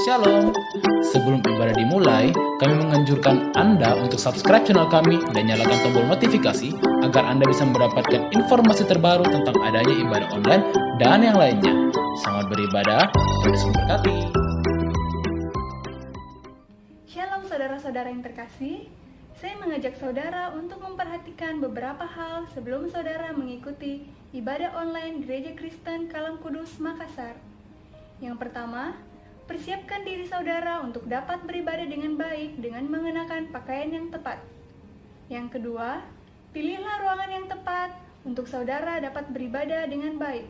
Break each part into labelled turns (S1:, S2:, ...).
S1: Shalom. Sebelum ibadah dimulai, kami menganjurkan Anda untuk subscribe channel kami dan nyalakan tombol notifikasi agar Anda bisa mendapatkan informasi terbaru tentang adanya ibadah online dan yang lainnya. Selamat beribadah, Tuhan Yesus memberkati.
S2: Shalom saudara-saudara yang terkasih. Saya mengajak saudara untuk memperhatikan beberapa hal sebelum saudara mengikuti ibadah online Gereja Kristen Kalam Kudus Makassar. Yang pertama, persiapkan diri saudara untuk dapat beribadah dengan baik dengan mengenakan pakaian yang tepat. Yang kedua, pilihlah ruangan yang tepat untuk saudara dapat beribadah dengan baik.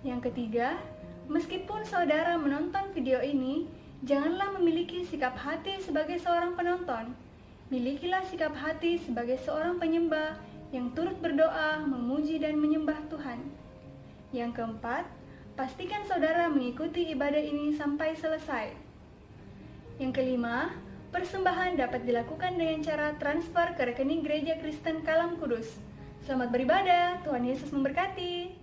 S2: Yang ketiga, meskipun saudara menonton video ini, janganlah memiliki sikap hati sebagai seorang penonton. Milikilah sikap hati sebagai seorang penyembah yang turut berdoa, memuji dan menyembah Tuhan. Yang keempat, pastikan saudara mengikuti ibadah ini sampai selesai. Yang kelima, persembahan dapat dilakukan dengan cara transfer ke rekening Gereja Kristen Kalam Kudus. Selamat beribadah, Tuhan Yesus memberkati.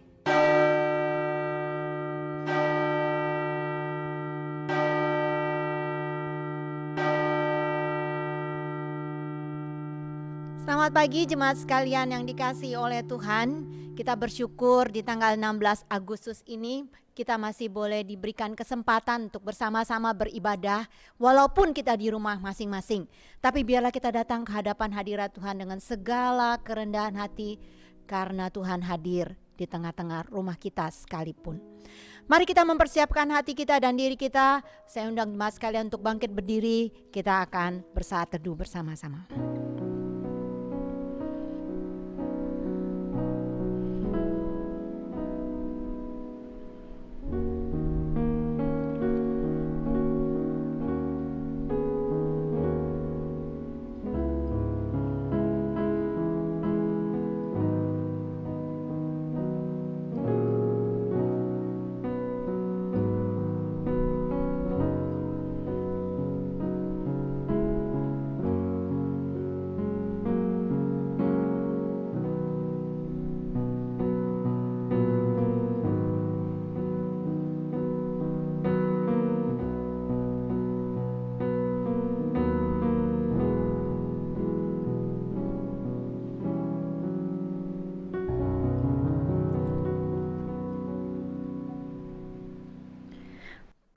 S3: Selamat pagi jemaat sekalian yang dikasihi oleh Tuhan. Kita bersyukur di tanggal 16 Agustus ini kita masih boleh diberikan kesempatan untuk bersama-sama beribadah walaupun kita di rumah masing-masing. Tapi biarlah kita datang ke hadapan hadirat Tuhan dengan segala kerendahan hati karena Tuhan hadir di tengah-tengah rumah kita sekalipun. Mari kita mempersiapkan hati kita dan diri kita. Saya undang jemaat sekalian untuk bangkit berdiri. Kita akan bersaat teduh bersama-sama.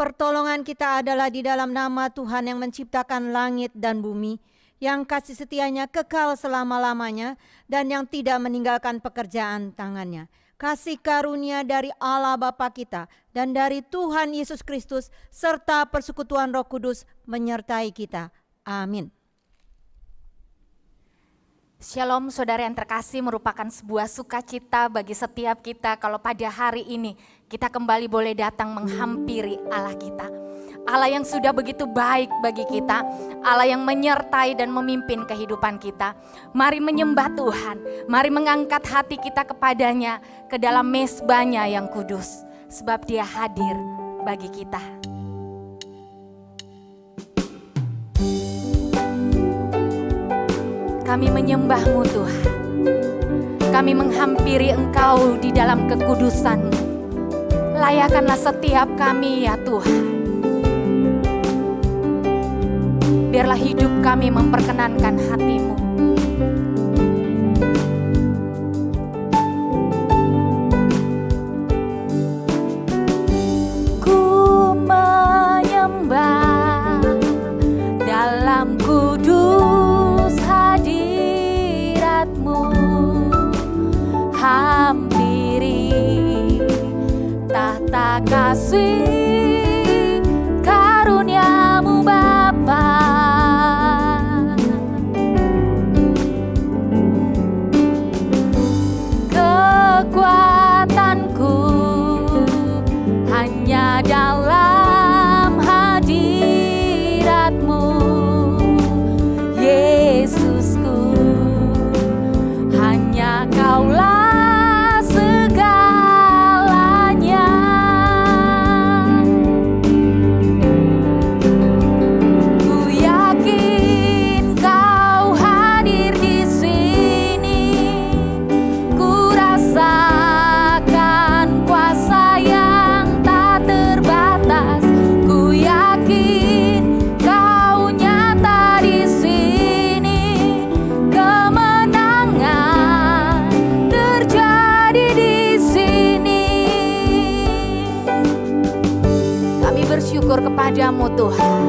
S3: Pertolongan kita adalah di dalam nama Tuhan yang menciptakan langit dan bumi, yang kasih setianya kekal selama-lamanya dan yang tidak meninggalkan pekerjaan tangannya. Kasih karunia dari Allah Bapa kita dan dari Tuhan Yesus Kristus serta persekutuan Roh Kudus menyertai kita. Amin.
S4: Shalom saudara yang terkasih, merupakan sebuah sukacita bagi setiap kita kalau pada hari ini kita kembali boleh datang menghampiri Allah kita. Allah yang sudah begitu baik bagi kita, Allah yang menyertai dan memimpin kehidupan kita. Mari menyembah Tuhan, mari mengangkat hati kita kepadanya ke dalam mezbahnya yang kudus, sebab Dia hadir bagi kita. Kami menyembah-Mu Tuhan, kami menghampiri Engkau di dalam kekudusan-Mu. Layakanlah setiap kami ya Tuhan. Biarlah hidup kami memperkenankan hati-Mu. Ku menyembah dalam kudus hadirat-Mu, hampiri tahta kasih karunia-Mu Bapa. Kekuatanku hanya dalam hadirat-Mu, Yesusku, hanya Kaulah segalanya. bersyukur kepadamu Tuhan,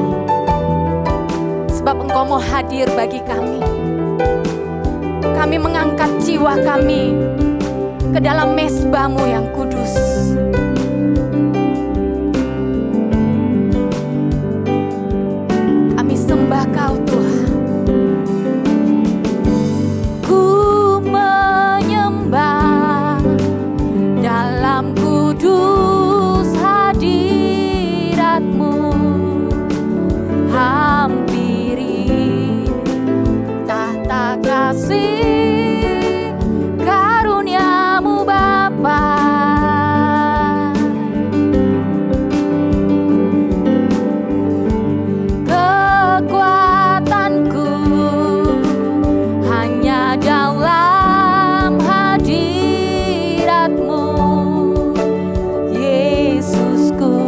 S4: sebab Engkau mau hadir bagi kami. Kami mengangkat jiwa kami ke dalam mezbah-Mu yang kudus. Kami sembah Kau Tuhan. Ku menyembah dalam kudus hadirat-Mu, hampiri tahta kasih karunia-Mu Bapa. Kekuatanku hanya dalam hadirat-Mu, Yesusku,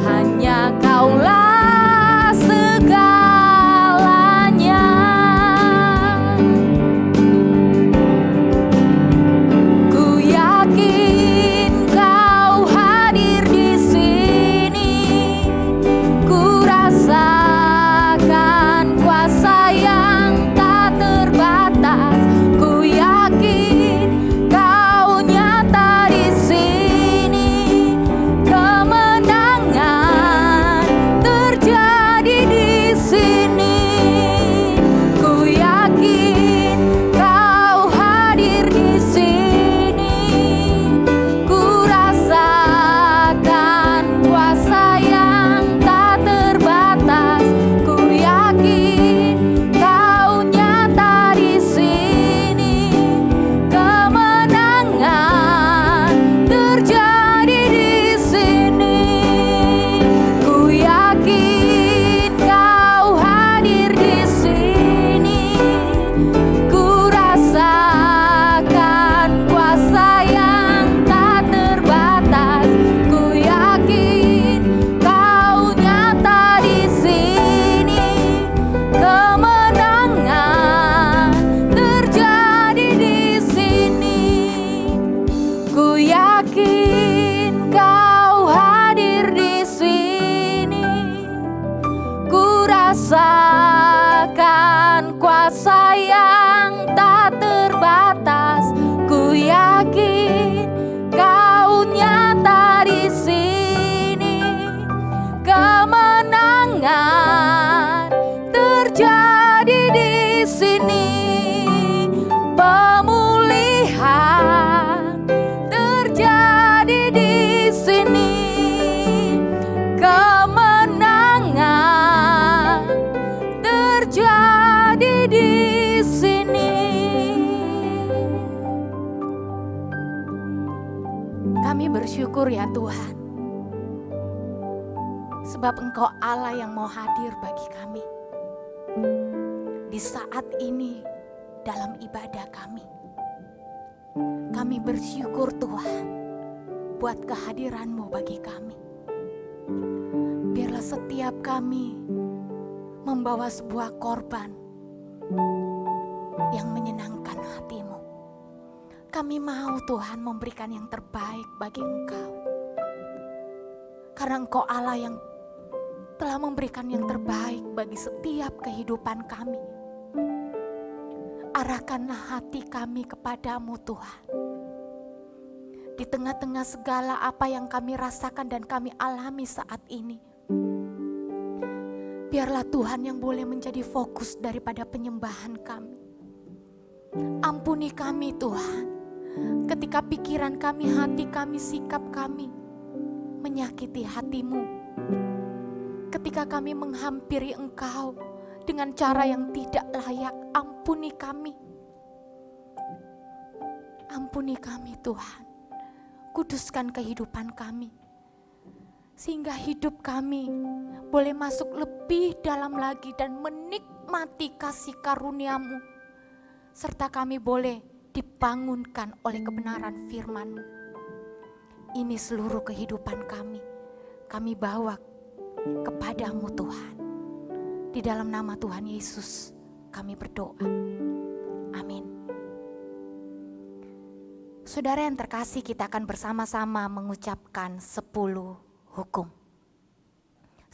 S4: hanya Kaulah segalanya. Ku yakin Kau hadir di sini, ku rasakan kuasa yang tak terbatas. Ku yakin Kau nyata di sini, kemenangan terjadi di sini. Ku yakin Kau hadir di sini, ku rasakan kuasa yang tak terbatas. Ku yakin Kau nyata di sini, kemenangan terjadi di sini. Ku yakin Kau hadir di sini, ku rasakan kuasa yang tak terbatas. Ku yakin Kau nyata di sini, kemenangan terjadi di sini. Ku yakin Kau hadir di sini, ku rasakan kuasa yang tak terbatas. Ku yakin Kau nyata di sini, kemenangan terjadi di sini. Pemulihan terjadi di sini, kemenangan terjadi di sini. Kami bersyukur ya Tuhan, sebab Engkau Allah yang mau hadir bagi kami di saat ini dalam ibadah kami. Kami bersyukur Tuhan buat kehadiran-Mu bagi kami. Biarlah setiap kami membawa sebuah korban yang menyenangkan hati-Mu. Kami mau Tuhan memberikan yang terbaik bagi Engkau. Karena Engkau Allah yang telah memberikan yang terbaik bagi setiap kehidupan kami. Arahkanlah hati kami kepadamu Tuhan. Di tengah-tengah segala apa yang kami rasakan dan kami alami saat ini, biarlah Tuhan yang boleh menjadi fokus daripada penyembahan kami. Ampuni kami Tuhan, ketika pikiran kami, hati kami, sikap kami menyakiti hati-Mu. Ketika kami menghampiri Engkau dengan cara yang tidak layak, ampuni kami. Ampuni kami Tuhan. Kuduskan kehidupan kami, sehingga hidup kami boleh masuk lebih dalam lagi dan menikmati kasih karunia-Mu, serta kami boleh dibangunkan oleh kebenaran firman-Mu. Ini seluruh kehidupan kami bawa kepadamu Tuhan. Di dalam nama Tuhan Yesus kami berdoa. Amin. Saudara yang terkasih, kita akan bersama-sama mengucapkan 10 hukum.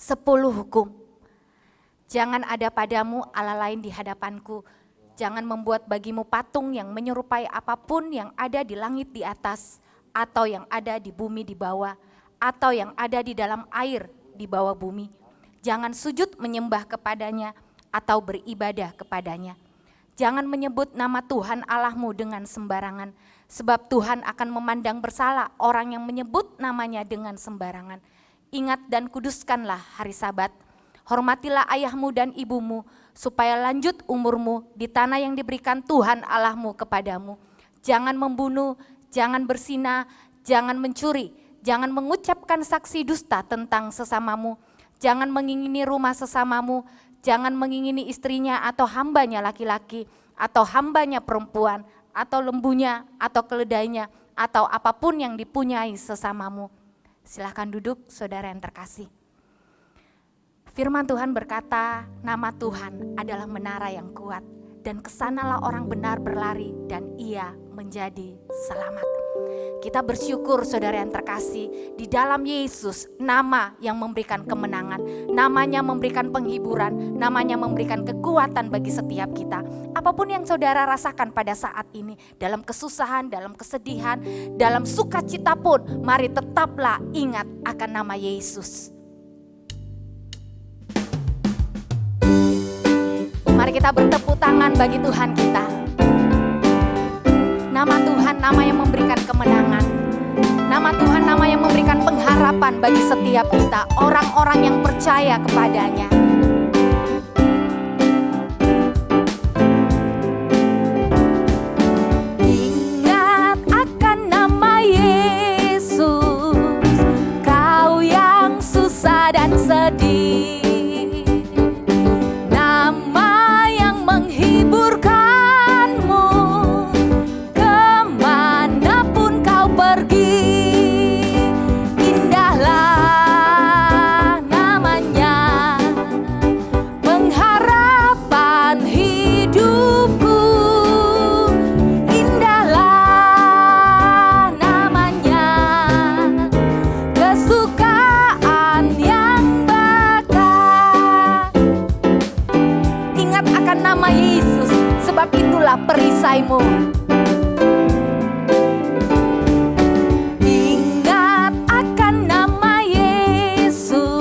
S4: 10 hukum. Jangan ada padamu Allah lain di hadapanku. Jangan membuat bagimu patung yang menyerupai apapun yang ada di langit di atas, atau yang ada di bumi di bawah, atau yang ada di dalam air di bawah bumi. Jangan sujud menyembah kepadanya atau beribadah kepadanya. Jangan menyebut nama Tuhan Allahmu dengan sembarangan, sebab Tuhan akan memandang bersalah orang yang menyebut namanya dengan sembarangan. Ingat dan kuduskanlah hari Sabat. Hormatilah ayahmu dan ibumu, supaya lanjut umurmu di tanah yang diberikan Tuhan Allahmu kepadamu. Jangan membunuh, jangan berzina, jangan mencuri, jangan mengucapkan saksi dusta tentang sesamamu, jangan mengingini rumah sesamamu, jangan mengingini istrinya atau hambanya laki-laki, atau hambanya perempuan, atau lembunya, atau keledainya, atau apapun yang dipunyai sesamamu. Silahkan duduk, saudara yang terkasih. Firman Tuhan berkata, nama Tuhan adalah menara yang kuat, dan kesanalah orang benar berlari, dan ia menjadi selamat. Kita bersyukur saudara yang terkasih, di dalam Yesus nama yang memberikan kemenangan, namanya memberikan penghiburan, namanya memberikan kekuatan bagi setiap kita. Apapun yang saudara rasakan pada saat ini, dalam kesusahan, dalam kesedihan, dalam sukacita pun, mari tetaplah ingat akan nama Yesus. Mari kita bertepuk tangan bagi Tuhan kita. Nama Tuhan, nama yang memberikan kemenangan. Nama Tuhan, nama yang memberikan pengharapan bagi setiap kita, orang-orang yang percaya kepadanya. Ingat akan nama Yesus, kau yang susah dan sedih. Perisaimu. Ingat akan nama Yesus,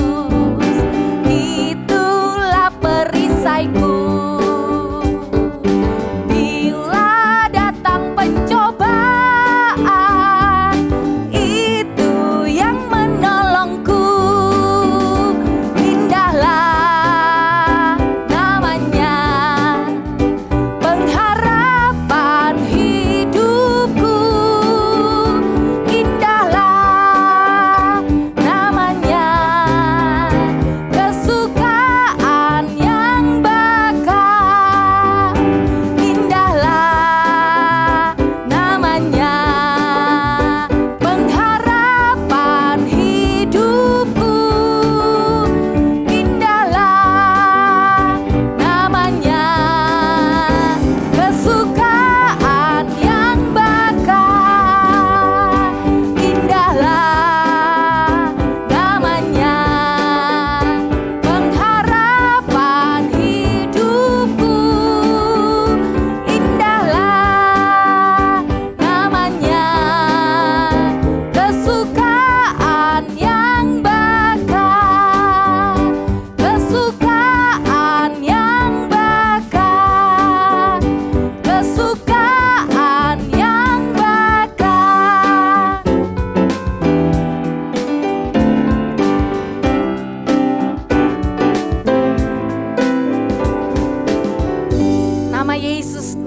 S4: itulah perisaiku. Bila datang pencobaan, itu yang menolongku. Indahlah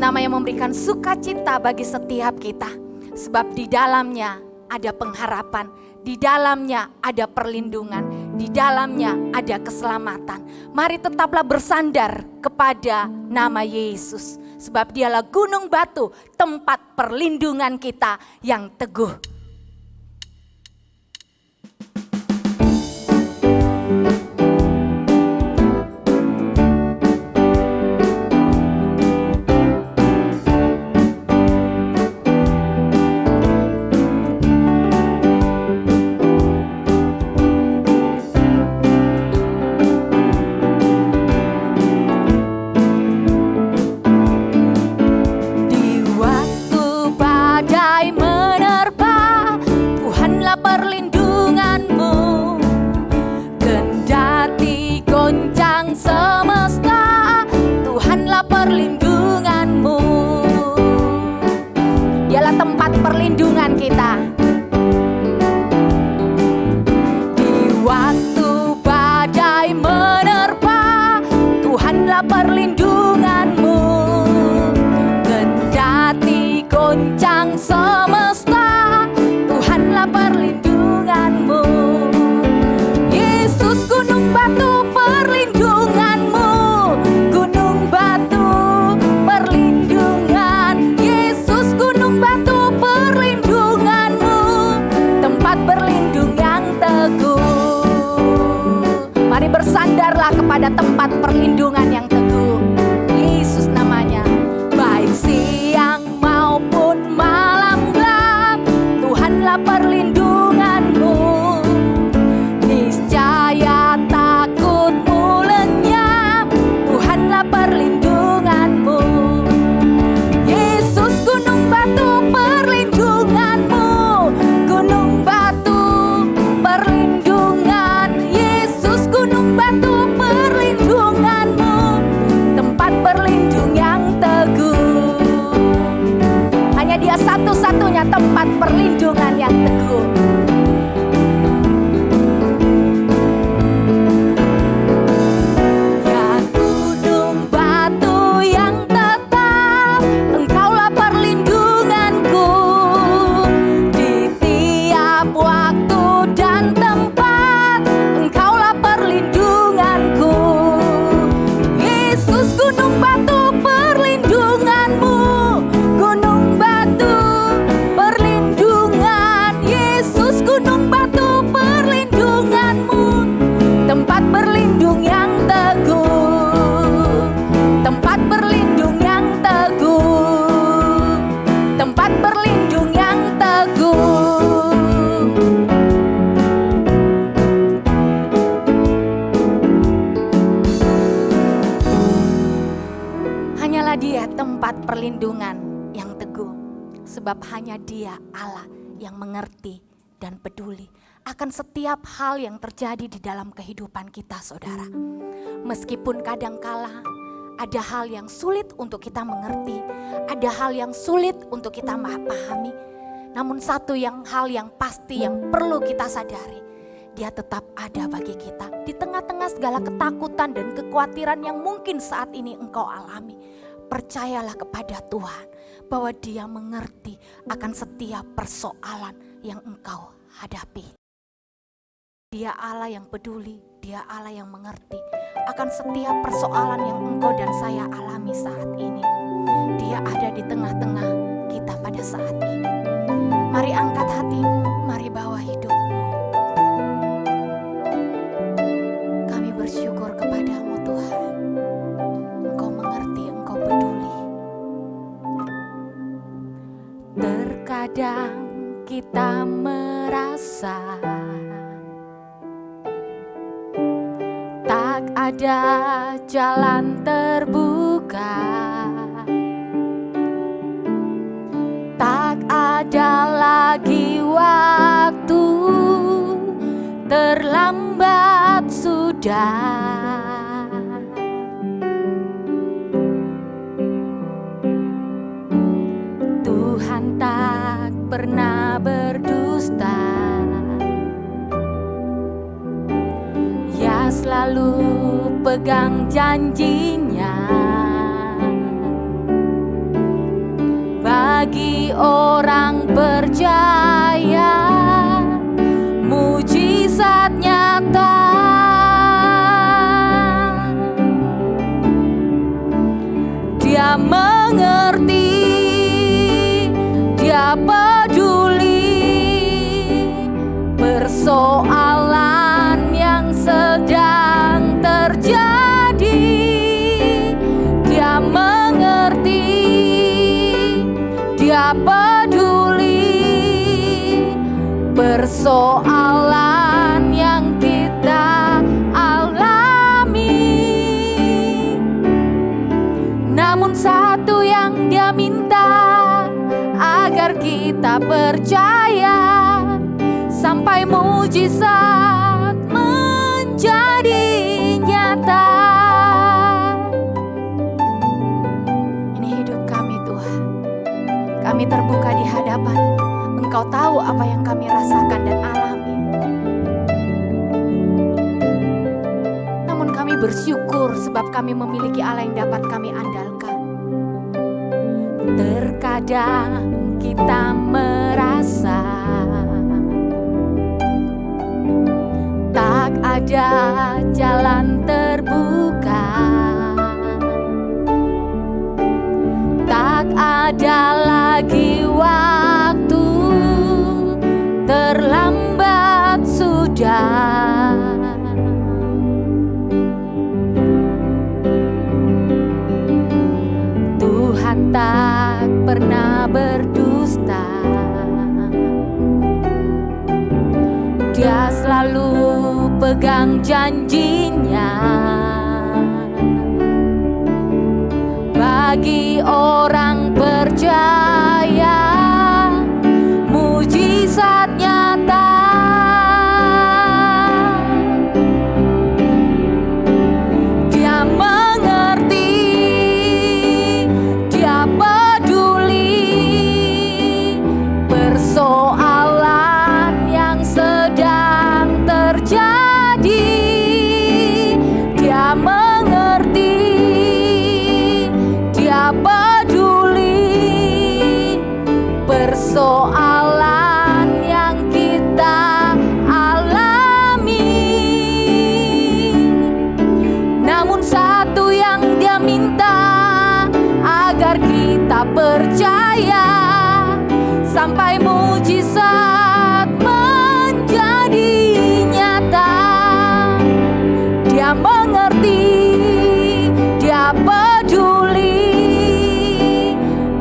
S4: namanya, memberikan sukacita bagi setiap kita. Sebab di dalamnya ada pengharapan, di dalamnya ada perlindungan, di dalamnya ada keselamatan. Mari tetaplah bersandar kepada nama Yesus. Sebab dialah gunung batu, tempat perlindungan kita yang teguh. tempat perlindungan kita. Di waktu badai menerpa, Tuhanlah perlindunganmu. Kendati goncang semesta, Tuhanlah perlindunganmu. Yesus gunung batu perlindunganmu, gunung batu perlindungan. Yesus gunung batu perlindunganmu, tempat berlindung yang teguh. Mari bersandarlah kepada tempat perlindungan yang teguh. Yesus namanya. Baik siang maupun malam gelap, Tuhanlah perlindunganmu. Niscaya takutmu lenyap, Tuhanlah perlindunganmu. Yesus gunung batu perlindunganmu, gunung batu perlindungan. Yesus gunung batu perlindunganmu, tempat berlindung yang teguh. Hanya Dia satu-satunya tempat perlindungan yang teguh. Ya gunung batu yang tetap, Engkaulah perlindunganku. Di tiap waktu dan tempat, Engkaulah perlindunganku. Yesus gunung batu perlindunganmu, gunung batu perlindungan. Yesus gunung batu perlindunganmu, tempat berlindung yang teguh. Tempat berlindung yang teguh. Tempat berlindung yang teguh. Hanyalah Dia tempat perlindungan yang teguh. Sebab hanya Dia Allah yang mengerti dan peduli akan setiap hal yang terjadi di dalam kehidupan kita, saudara. Meskipun kadangkala ada hal yang sulit untuk kita mengerti, ada hal yang sulit untuk kita pahami, namun satu hal yang pasti yang perlu kita sadari, Dia tetap ada bagi kita. Di tengah-tengah segala ketakutan dan kekhawatiran yang mungkin saat ini engkau alami, percayalah kepada Tuhan bahwa Dia mengerti akan setiap persoalan yang engkau hadapi. Dia Allah yang peduli, Dia Allah yang mengerti akan setiap persoalan yang engkau dan saya alami saat ini. Dia ada di tengah-tengah kita pada saat ini. Mari angkat hatimu, mari bawa hidupmu. Kami bersyukur kepadamu Tuhan. Engkau mengerti, Engkau peduli. Terkadang kita merasa tak ada jalan terbuka, tak ada lagi waktu, terlambat sudah. Tuhan tak pernah berdusta, Dia selalu pegang janjinya. Bagi orang percaya, mujizat nyata. Dia mengerti, Dia peduli persoalan yang sedang terjadi. Dia mengerti, Dia peduli persoalan yang kita alami. Namun satu yang Dia minta, agar kita percaya sampai mujizat menjadi nyata. Ini hidup kami Tuhan. Kami kami terbuka di hadapan-Mu. Engkau tahu apa yang kami rasakan dan alami. Namun kami bersyukur sebab kami memiliki Allah yang dapat kami andalkan. Terkadang kita merasa tak ada jalan terbuka, tak ada lagi waktu, terlambat sudah. Tuhan tak pernah berdusta, Dia selalu pegang janjinya. Bagi orang percaya, mujizat nyata. Dia mengerti, Dia peduli persoalan yang sedang terjadi. Dia mengerti, Dia peduli persoalan yang kita alami. Namun satu yang Dia minta, agar kita percaya sampai mujizat menjadi nyata. Dia mengerti, Dia peduli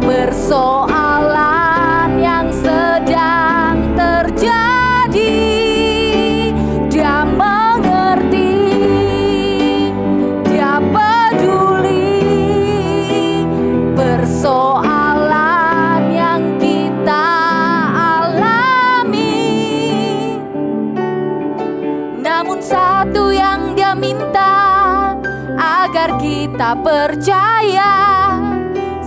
S4: persoalan yang sedang terjadi. Dia mengerti, Dia peduli persoalan yang kita alami. Namun satu yang Dia minta, agar kita percaya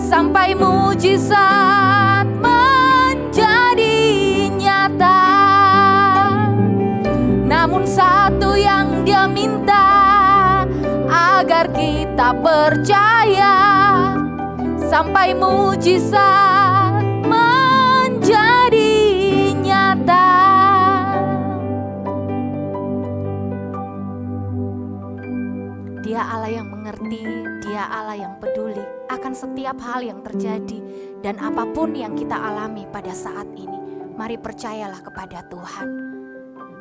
S4: sampai mujizat menjadi nyata. Namun satu yang Dia minta, agar kita percaya sampai mujizat menjadi nyata. Dia Allah yang mengerti, Dia Allah yang peduli akan setiap hal yang terjadi dan apapun yang kita alami pada saat ini. Mari percayalah kepada Tuhan.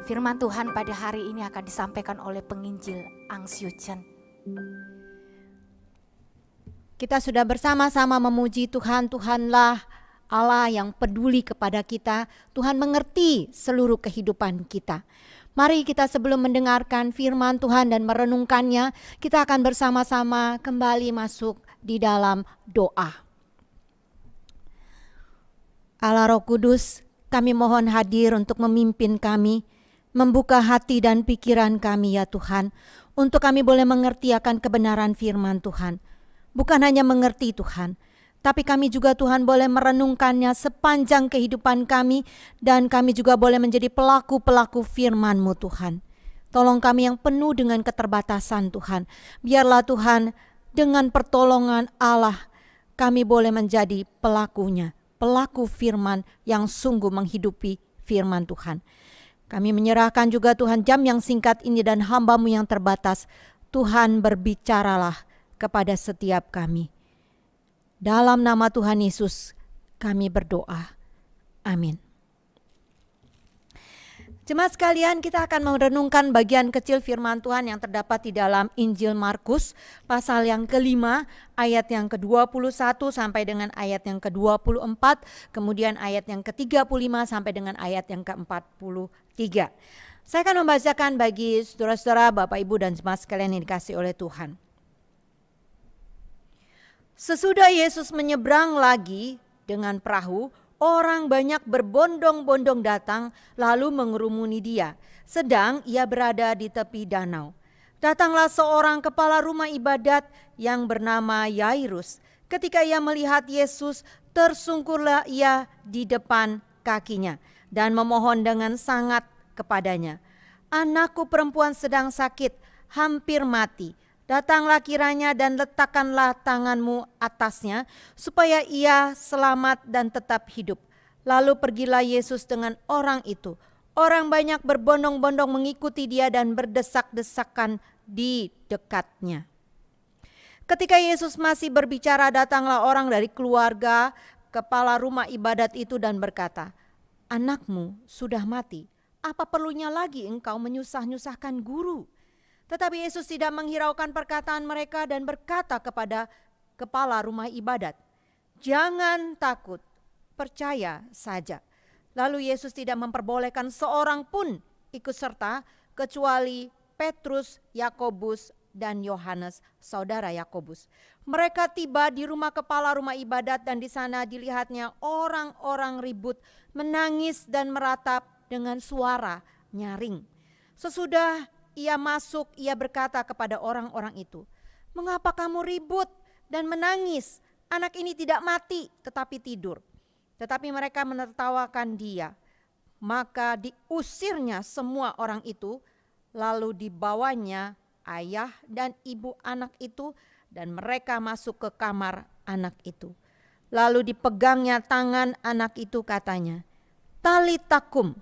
S4: Firman Tuhan pada hari ini akan disampaikan oleh penginjil Ang Siu Chen.
S3: Kita sudah bersama-sama memuji Tuhan. Tuhanlah Allah yang peduli kepada kita. Tuhan mengerti seluruh kehidupan kita. Mari kita sebelum mendengarkan firman Tuhan dan merenungkannya, kita akan bersama-sama kembali masuk di dalam doa. Allah Roh Kudus, kami mohon hadir untuk memimpin kami, membuka hati dan pikiran kami ya Tuhan, untuk kami boleh mengerti akan kebenaran firman Tuhan. Bukan hanya mengerti Tuhan, tapi kami juga Tuhan boleh merenungkannya sepanjang kehidupan kami, dan kami juga boleh menjadi pelaku-pelaku firman-Mu Tuhan. Tolong kami yang penuh dengan keterbatasan Tuhan. Biarlah Tuhan dengan pertolongan Allah kami boleh menjadi pelakunya, pelaku firman yang sungguh menghidupi firman Tuhan. Kami menyerahkan juga Tuhan jam yang singkat ini dan hamba-Mu yang terbatas. Tuhan berbicaralah kepada setiap kami. Dalam nama Tuhan Yesus kami berdoa. Amin. Jemaat sekalian, kita akan merenungkan bagian kecil firman Tuhan yang terdapat di dalam Injil Markus pasal yang ke-5 ayat yang ke-21 sampai dengan ayat yang ke-24, kemudian ayat yang ke-35 sampai dengan ayat yang ke-43. Saya akan membacakan bagi saudara-saudara, Bapak, Ibu, dan jemaat sekalian yang dikasihi oleh Tuhan. Sesudah Yesus menyeberang lagi dengan perahu, orang banyak berbondong-bondong datang lalu mengerumuni Dia, sedang Ia berada di tepi danau. Datanglah seorang kepala rumah ibadat yang bernama Yairus. Ketika ia melihat Yesus, Tersungkurlah ia di depan kakinya dan memohon dengan sangat kepadanya. Anakku perempuan sedang sakit, hampir mati. Datanglah kiranya dan letakkanlah tanganmu atasnya, supaya ia selamat dan tetap hidup. Lalu pergilah Yesus dengan orang itu. Orang banyak berbondong-bondong mengikuti dia dan berdesak-desakan di dekatnya. Ketika Yesus masih berbicara, datanglah orang dari keluarga kepala rumah ibadat itu dan berkata, "Anakmu sudah mati, apa perlunya lagi engkau menyusah-nyusahkan guru?" Tetapi Yesus tidak menghiraukan perkataan mereka dan berkata kepada kepala rumah ibadat, "Jangan takut, percaya saja." Lalu Yesus tidak memperbolehkan seorang pun ikut serta kecuali Petrus, Yakobus, dan Yohanes, saudara Yakobus. Mereka tiba di rumah kepala rumah ibadat dan di sana dilihatnya orang-orang ribut, menangis dan meratap dengan suara nyaring. Sesudah ia masuk, ia berkata kepada orang-orang itu, "Mengapa kamu ribut dan menangis? Anak ini tidak mati tetapi tidur." Tetapi mereka menertawakan dia. Maka diusirnya semua orang itu, lalu dibawanya ayah dan ibu anak itu, dan mereka masuk ke kamar anak itu. Lalu dipegangnya tangan anak itu, katanya, "Talitakum,"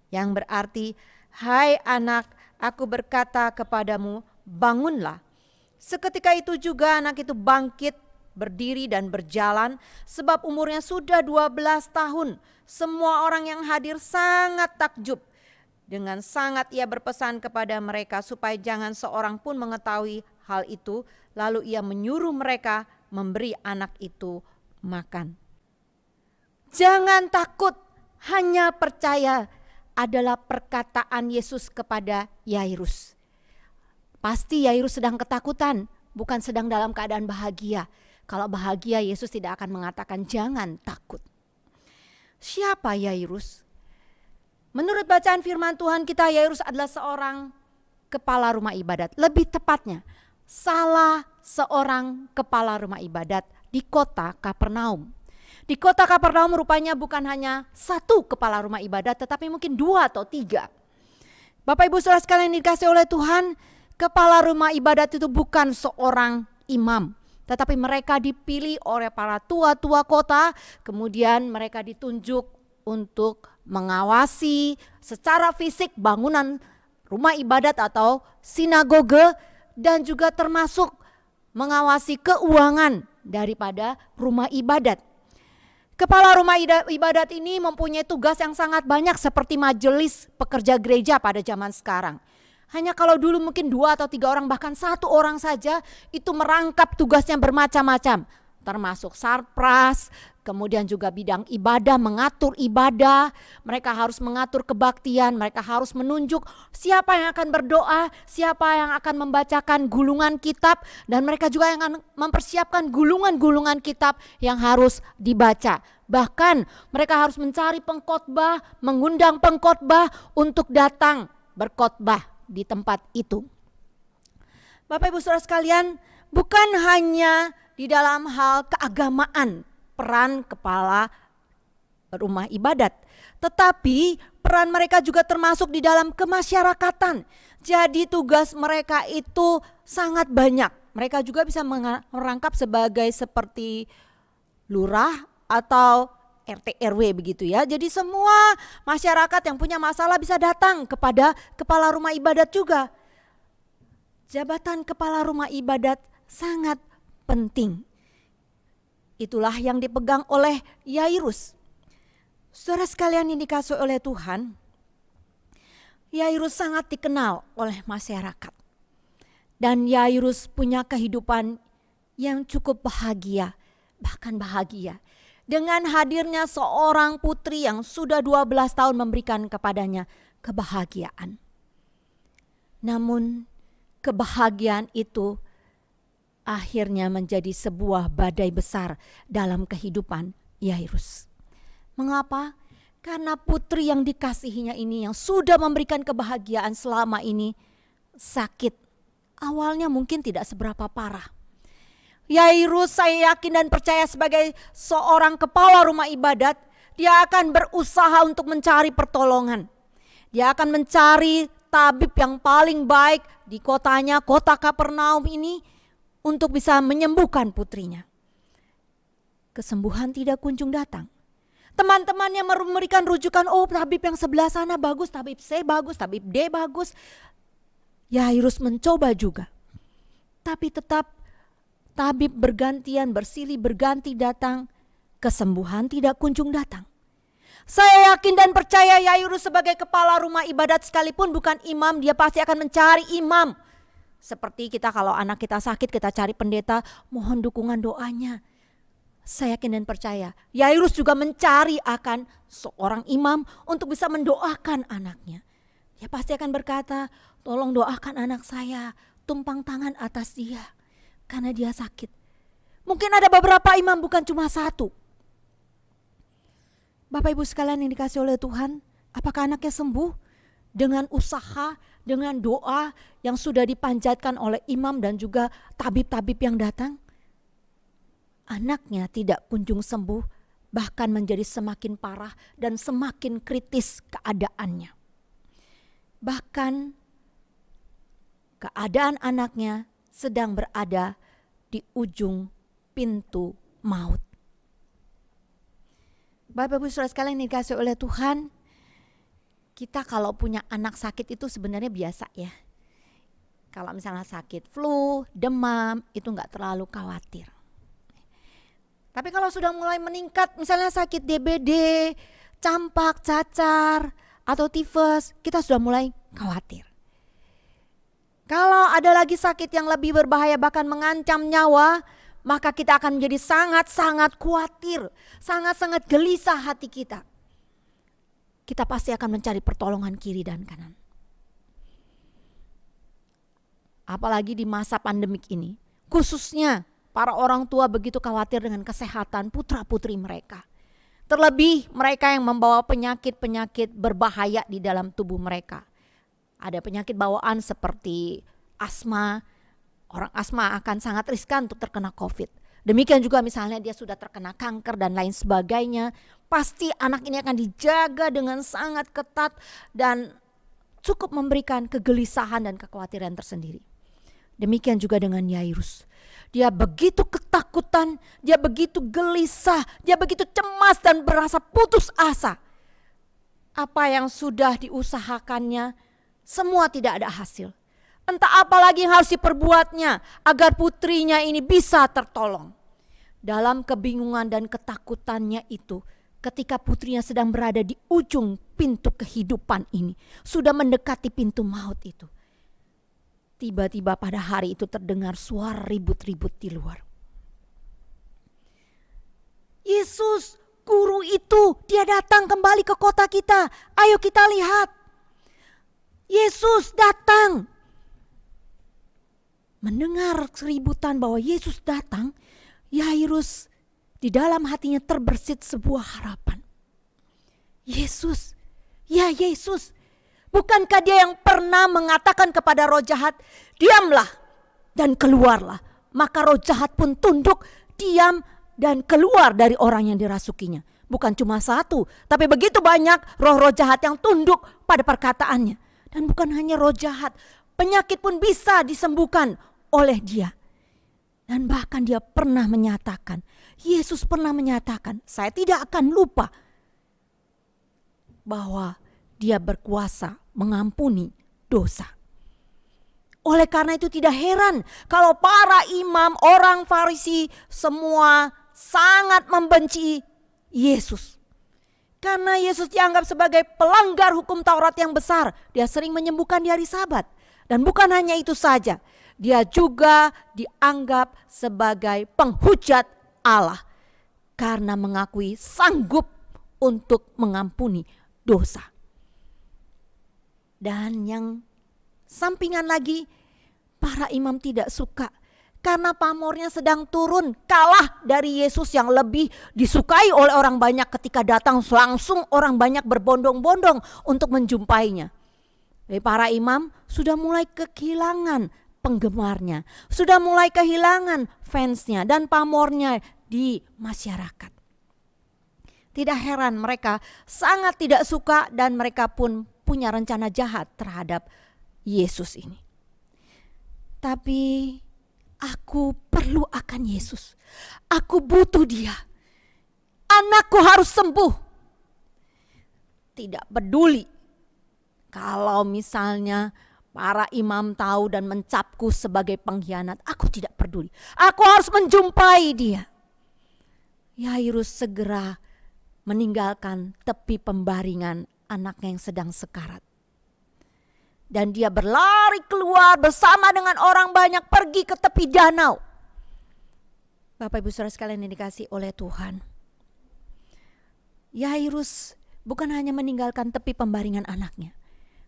S3: yang berarti, "Hai anak, aku berkata kepadamu, bangunlah." Seketika itu juga anak itu bangkit, berdiri dan berjalan, sebab umurnya sudah 12 tahun. Semua orang yang hadir sangat takjub. Dengan sangat ia berpesan kepada mereka supaya jangan seorang pun mengetahui hal itu. Lalu ia menyuruh mereka memberi anak itu makan. Jangan takut, hanya percaya, adalah perkataan Yesus kepada Yairus. Pasti Yairus sedang ketakutan, bukan sedang dalam keadaan bahagia. Kalau bahagia, Yesus tidak akan mengatakan jangan takut. Siapa Yairus? Menurut bacaan firman Tuhan kita, Yairus adalah seorang kepala rumah ibadat. Lebih tepatnya, salah seorang kepala rumah ibadat di kota Kapernaum. Di kota Kapernaum rupanya bukan hanya satu kepala rumah ibadat, tetapi mungkin 2 atau 3. Bapak Ibu Saudara sekalian yang dikasihi oleh Tuhan, kepala rumah ibadat itu bukan seorang imam, tetapi mereka dipilih oleh para tua-tua kota, kemudian mereka ditunjuk untuk mengawasi secara fisik bangunan rumah ibadat atau sinagoge, dan juga termasuk mengawasi keuangan daripada rumah ibadat. Kepala rumah ibadat ini mempunyai tugas yang sangat banyak seperti majelis pekerja gereja pada zaman sekarang. Hanya kalau dulu mungkin 2 atau 3 orang, bahkan 1 orang saja itu merangkap tugasnya bermacam-macam. Termasuk sarpras, kemudian juga bidang ibadah, mengatur ibadah. Mereka harus mengatur kebaktian, mereka harus menunjuk siapa yang akan berdoa, siapa yang akan membacakan gulungan kitab. Dan mereka juga yang akan mempersiapkan gulungan-gulungan kitab yang harus dibaca. Bahkan mereka harus mencari pengkhotbah, mengundang pengkhotbah untuk datang berkhotbah di tempat itu. Bapak Ibu Saudara sekalian, bukan hanya di dalam hal keagamaan peran kepala rumah ibadat, tetapi peran mereka juga termasuk di dalam kemasyarakatan. Jadi tugas mereka itu sangat banyak. Mereka juga bisa merangkap sebagai seperti lurah atau RT RW begitu ya. Jadi semua masyarakat yang punya masalah bisa datang kepada kepala rumah ibadat juga. Jabatan kepala rumah ibadat sangat penting. Itulah yang dipegang oleh Yairus. Saudara sekalian yang dikasihi oleh Tuhan, Yairus sangat dikenal oleh masyarakat. Dan Yairus punya kehidupan yang cukup bahagia, bahkan bahagia. Dengan hadirnya seorang putri yang sudah 12 tahun memberikan kepadanya kebahagiaan. Namun kebahagiaan itu akhirnya menjadi sebuah badai besar dalam kehidupan Yairus. Mengapa? Karena putri yang dikasihinya ini, yang sudah memberikan kebahagiaan selama ini, sakit. Awalnya mungkin tidak seberapa parah. Yairus saya yakin dan percaya sebagai seorang kepala rumah ibadat, dia akan berusaha untuk mencari pertolongan. Dia akan mencari tabib yang paling baik di kotanya, kota Kapernaum ini, untuk bisa menyembuhkan putrinya. Kesembuhan tidak kunjung datang. Teman-temannya memberikan rujukan, oh tabib yang sebelah sana bagus, tabib C bagus, tabib D bagus. Yairus mencoba juga. Tapi tetap tabib bergantian, bersilih berganti datang, kesembuhan tidak kunjung datang. Saya yakin dan percaya Yairus sebagai kepala rumah ibadat sekalipun bukan imam, dia pasti akan mencari imam. Seperti kita kalau anak kita sakit, kita cari pendeta, mohon dukungan doanya. Saya yakin dan percaya Yairus juga mencari akan seorang imam untuk bisa mendoakan anaknya. Dia pasti akan berkata, tolong doakan anak saya, tumpang tangan atas dia karena dia sakit. Mungkin ada beberapa imam, bukan cuma satu. Bapak Ibu sekalian yang dikasih oleh Tuhan, apakah anaknya sembuh dengan usaha, dengan doa yang sudah dipanjatkan oleh imam dan juga tabib-tabib yang datang? Anaknya tidak kunjung sembuh, bahkan menjadi semakin parah dan semakin kritis keadaannya. Bahkan keadaan anaknya sedang berada di ujung pintu maut. Bapak Ibu Saudara sekalian yang dikasihi oleh Tuhan, kita kalau punya anak sakit itu sebenarnya biasa ya. Kalau misalnya sakit flu, demam, itu enggak terlalu khawatir. Tapi kalau sudah mulai meningkat, misalnya sakit DBD, campak, cacar, atau tifus, kita sudah mulai khawatir. Kalau ada lagi sakit yang lebih berbahaya bahkan mengancam nyawa, maka kita akan menjadi sangat-sangat khawatir, sangat-sangat gelisah hati kita. Kita pasti akan mencari pertolongan kiri dan kanan. Apalagi di masa pandemik ini, khususnya para orang tua begitu khawatir dengan kesehatan putra-putri mereka. Terlebih mereka yang membawa penyakit-penyakit berbahaya di dalam tubuh mereka. Ada penyakit bawaan seperti asma. Orang asma akan sangat riskan untuk terkena COVID. Demikian juga misalnya dia sudah terkena kanker dan lain sebagainya. Pasti anak ini akan dijaga dengan sangat ketat dan cukup memberikan kegelisahan dan kekhawatiran tersendiri. Demikian juga dengan Yairus. Dia begitu ketakutan, dia begitu gelisah, dia begitu cemas dan berasa putus asa. Apa yang sudah diusahakannya, semua tidak ada hasil. Entah apa lagi yang harus diperbuatnya agar putrinya ini bisa tertolong. Dalam kebingungan dan ketakutannya itu, ketika putrinya sedang berada di ujung pintu kehidupan ini, sudah mendekati pintu maut itu. Tiba-tiba pada hari itu terdengar suara ribut-ribut di luar. Yesus, guru itu, dia datang kembali ke kota kita. Ayo kita lihat. Yesus datang. Mendengar keributan bahwa Yesus datang, Yairus di dalam hatinya terbersit sebuah harapan. Yesus, ya Yesus, bukankah dia yang pernah mengatakan kepada roh jahat, diamlah dan keluarlah. Maka roh jahat pun tunduk, diam dan keluar dari orang yang dirasukinya. Bukan cuma satu, tapi begitu banyak roh-roh jahat yang tunduk pada perkataannya. Dan bukan hanya roh jahat, penyakit pun bisa disembuhkan oleh dia. Dan bahkan dia pernah menyatakan, Yesus pernah menyatakan, saya tidak akan lupa bahwa dia berkuasa mengampuni dosa. Oleh karena itu tidak heran kalau para imam, orang Farisi semua sangat membenci Yesus. Karena Yesus dianggap sebagai pelanggar hukum Taurat yang besar. Dia sering menyembuhkan di hari Sabat. Dan bukan hanya itu saja, dia juga dianggap sebagai penghujat Allah. Karena mengakui sanggup untuk mengampuni dosa. Dan yang sampingan lagi, para imam tidak suka karena pamornya sedang turun, kalah dari Yesus yang lebih disukai oleh orang banyak. Ketika datang langsung orang banyak berbondong-bondong untuk menjumpainya. Para imam sudah mulai kehilangan penggemarnya, sudah mulai kehilangan fansnya dan pamornya di masyarakat. Tidak heran mereka sangat tidak suka dan mereka pun punya rencana jahat terhadap Yesus ini. Tapi aku perlu akan Yesus. Aku butuh Dia. Anakku harus sembuh. Tidak peduli kalau misalnya para imam tahu dan mencapku sebagai pengkhianat. Aku tidak peduli. Aku harus menjumpai Dia. Yairus segera meninggalkan tepi pembaringan anaknya yang sedang sekarat. Dan dia berlari keluar bersama dengan orang banyak pergi ke tepi danau. Bapak Ibu Saudara sekalian yang dikasihi oleh Tuhan. Yairus bukan hanya meninggalkan tepi pembaringan anaknya,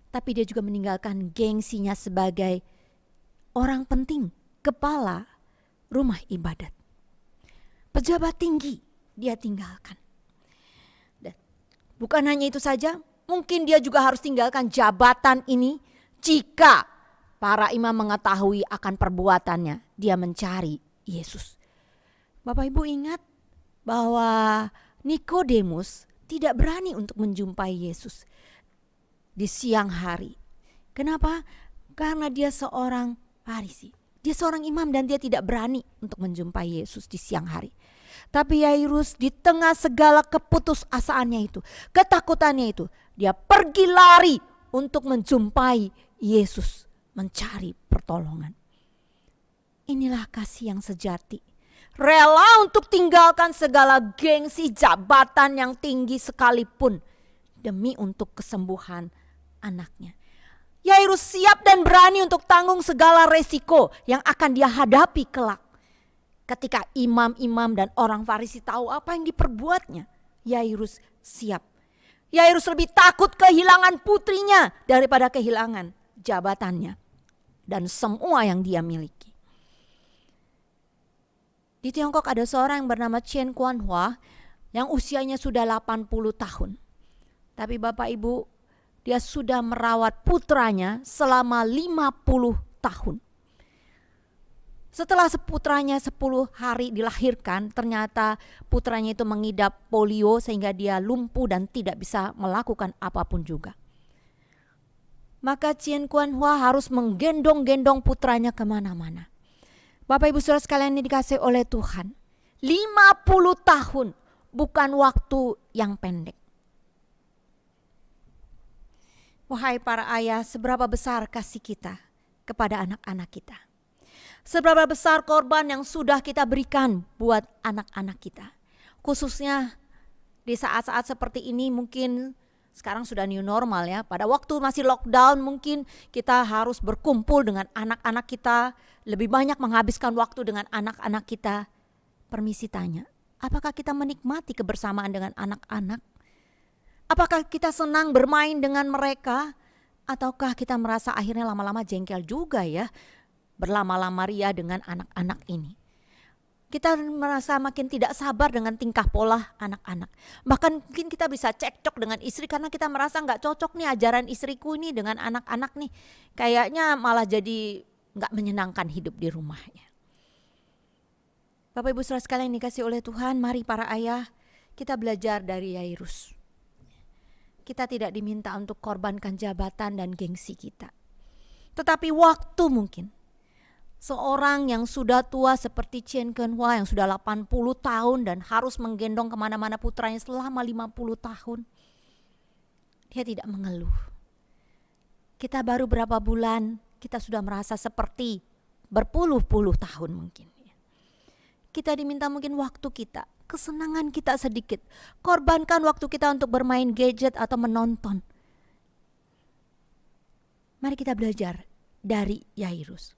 S3: tapi dia juga meninggalkan gengsinya sebagai orang penting, kepala rumah ibadat. Pejabat tinggi dia tinggalkan. Dan bukan hanya itu saja, mungkin dia juga harus tinggalkan jabatan ini jika para imam mengetahui akan perbuatannya. Dia mencari Yesus. Bapak Ibu ingat bahwa Nikodemus tidak berani untuk menjumpai Yesus di siang hari. Kenapa? Karena dia seorang Farisi. Dia seorang imam dan dia tidak berani untuk menjumpai Yesus di siang hari. Tapi Yairus di tengah segala keputusasaannya itu, ketakutannya itu, dia pergi lari untuk menjumpai Yesus, mencari pertolongan. Inilah kasih yang sejati. Rela untuk tinggalkan segala gengsi jabatan yang tinggi sekalipun demi untuk kesembuhan anaknya. Yairus siap dan berani untuk tanggung segala resiko yang akan dia hadapi kelak. Ketika imam-imam dan orang Farisi tahu apa yang diperbuatnya, Yairus siap. Yairus lebih takut kehilangan putrinya daripada kehilangan jabatannya dan semua yang dia miliki. Di Tiongkok ada seorang yang bernama Chen Kuan-hua yang usianya sudah 80 tahun. Tapi Bapak Ibu, dia sudah merawat putranya selama 50 tahun. Setelah putranya 10 hari dilahirkan, ternyata putranya itu mengidap polio sehingga dia lumpuh dan tidak bisa melakukan apapun juga. Maka Chen Kuan-hua harus menggendong-gendong putranya kemana-mana. Bapak Ibu Saudara sekalian yang dikasihi oleh Tuhan, 50 tahun bukan waktu yang pendek. Wahai para ayah, seberapa besar kasih kita kepada anak-anak kita. Seberapa besar korban yang sudah kita berikan buat anak-anak kita. Khususnya di saat-saat seperti ini, mungkin sekarang sudah new normal ya. Pada waktu masih lockdown mungkin kita harus berkumpul dengan anak-anak kita. Lebih banyak menghabiskan waktu dengan anak-anak kita. Permisi tanya, apakah kita menikmati kebersamaan dengan anak-anak? Apakah kita senang bermain dengan mereka? Ataukah kita merasa akhirnya lama-lama jengkel juga ya? Berlama-lama ria dengan anak-anak ini. Kita merasa makin tidak sabar dengan tingkah pola anak-anak. Bahkan mungkin kita bisa cekcok dengan istri karena kita merasa gak cocok nih ajaran istriku ini dengan anak-anak nih. Kayaknya malah jadi gak menyenangkan hidup di rumahnya. Bapak Ibu Saudara sekalian yang dikasihi oleh Tuhan, mari para ayah kita belajar dari Yairus. Kita tidak diminta untuk korbankan jabatan dan gengsi kita. Tetapi waktu mungkin. Seorang yang sudah tua seperti Chen Kuan-hua yang sudah 80 tahun dan harus menggendong kemana-mana putranya selama 50 tahun. Dia tidak mengeluh. Kita baru berapa bulan kita sudah merasa seperti berpuluh-puluh tahun mungkin. Kita diminta mungkin waktu kita, kesenangan kita sedikit. Korbankan waktu kita untuk bermain gadget atau menonton. Mari kita belajar dari Yairus.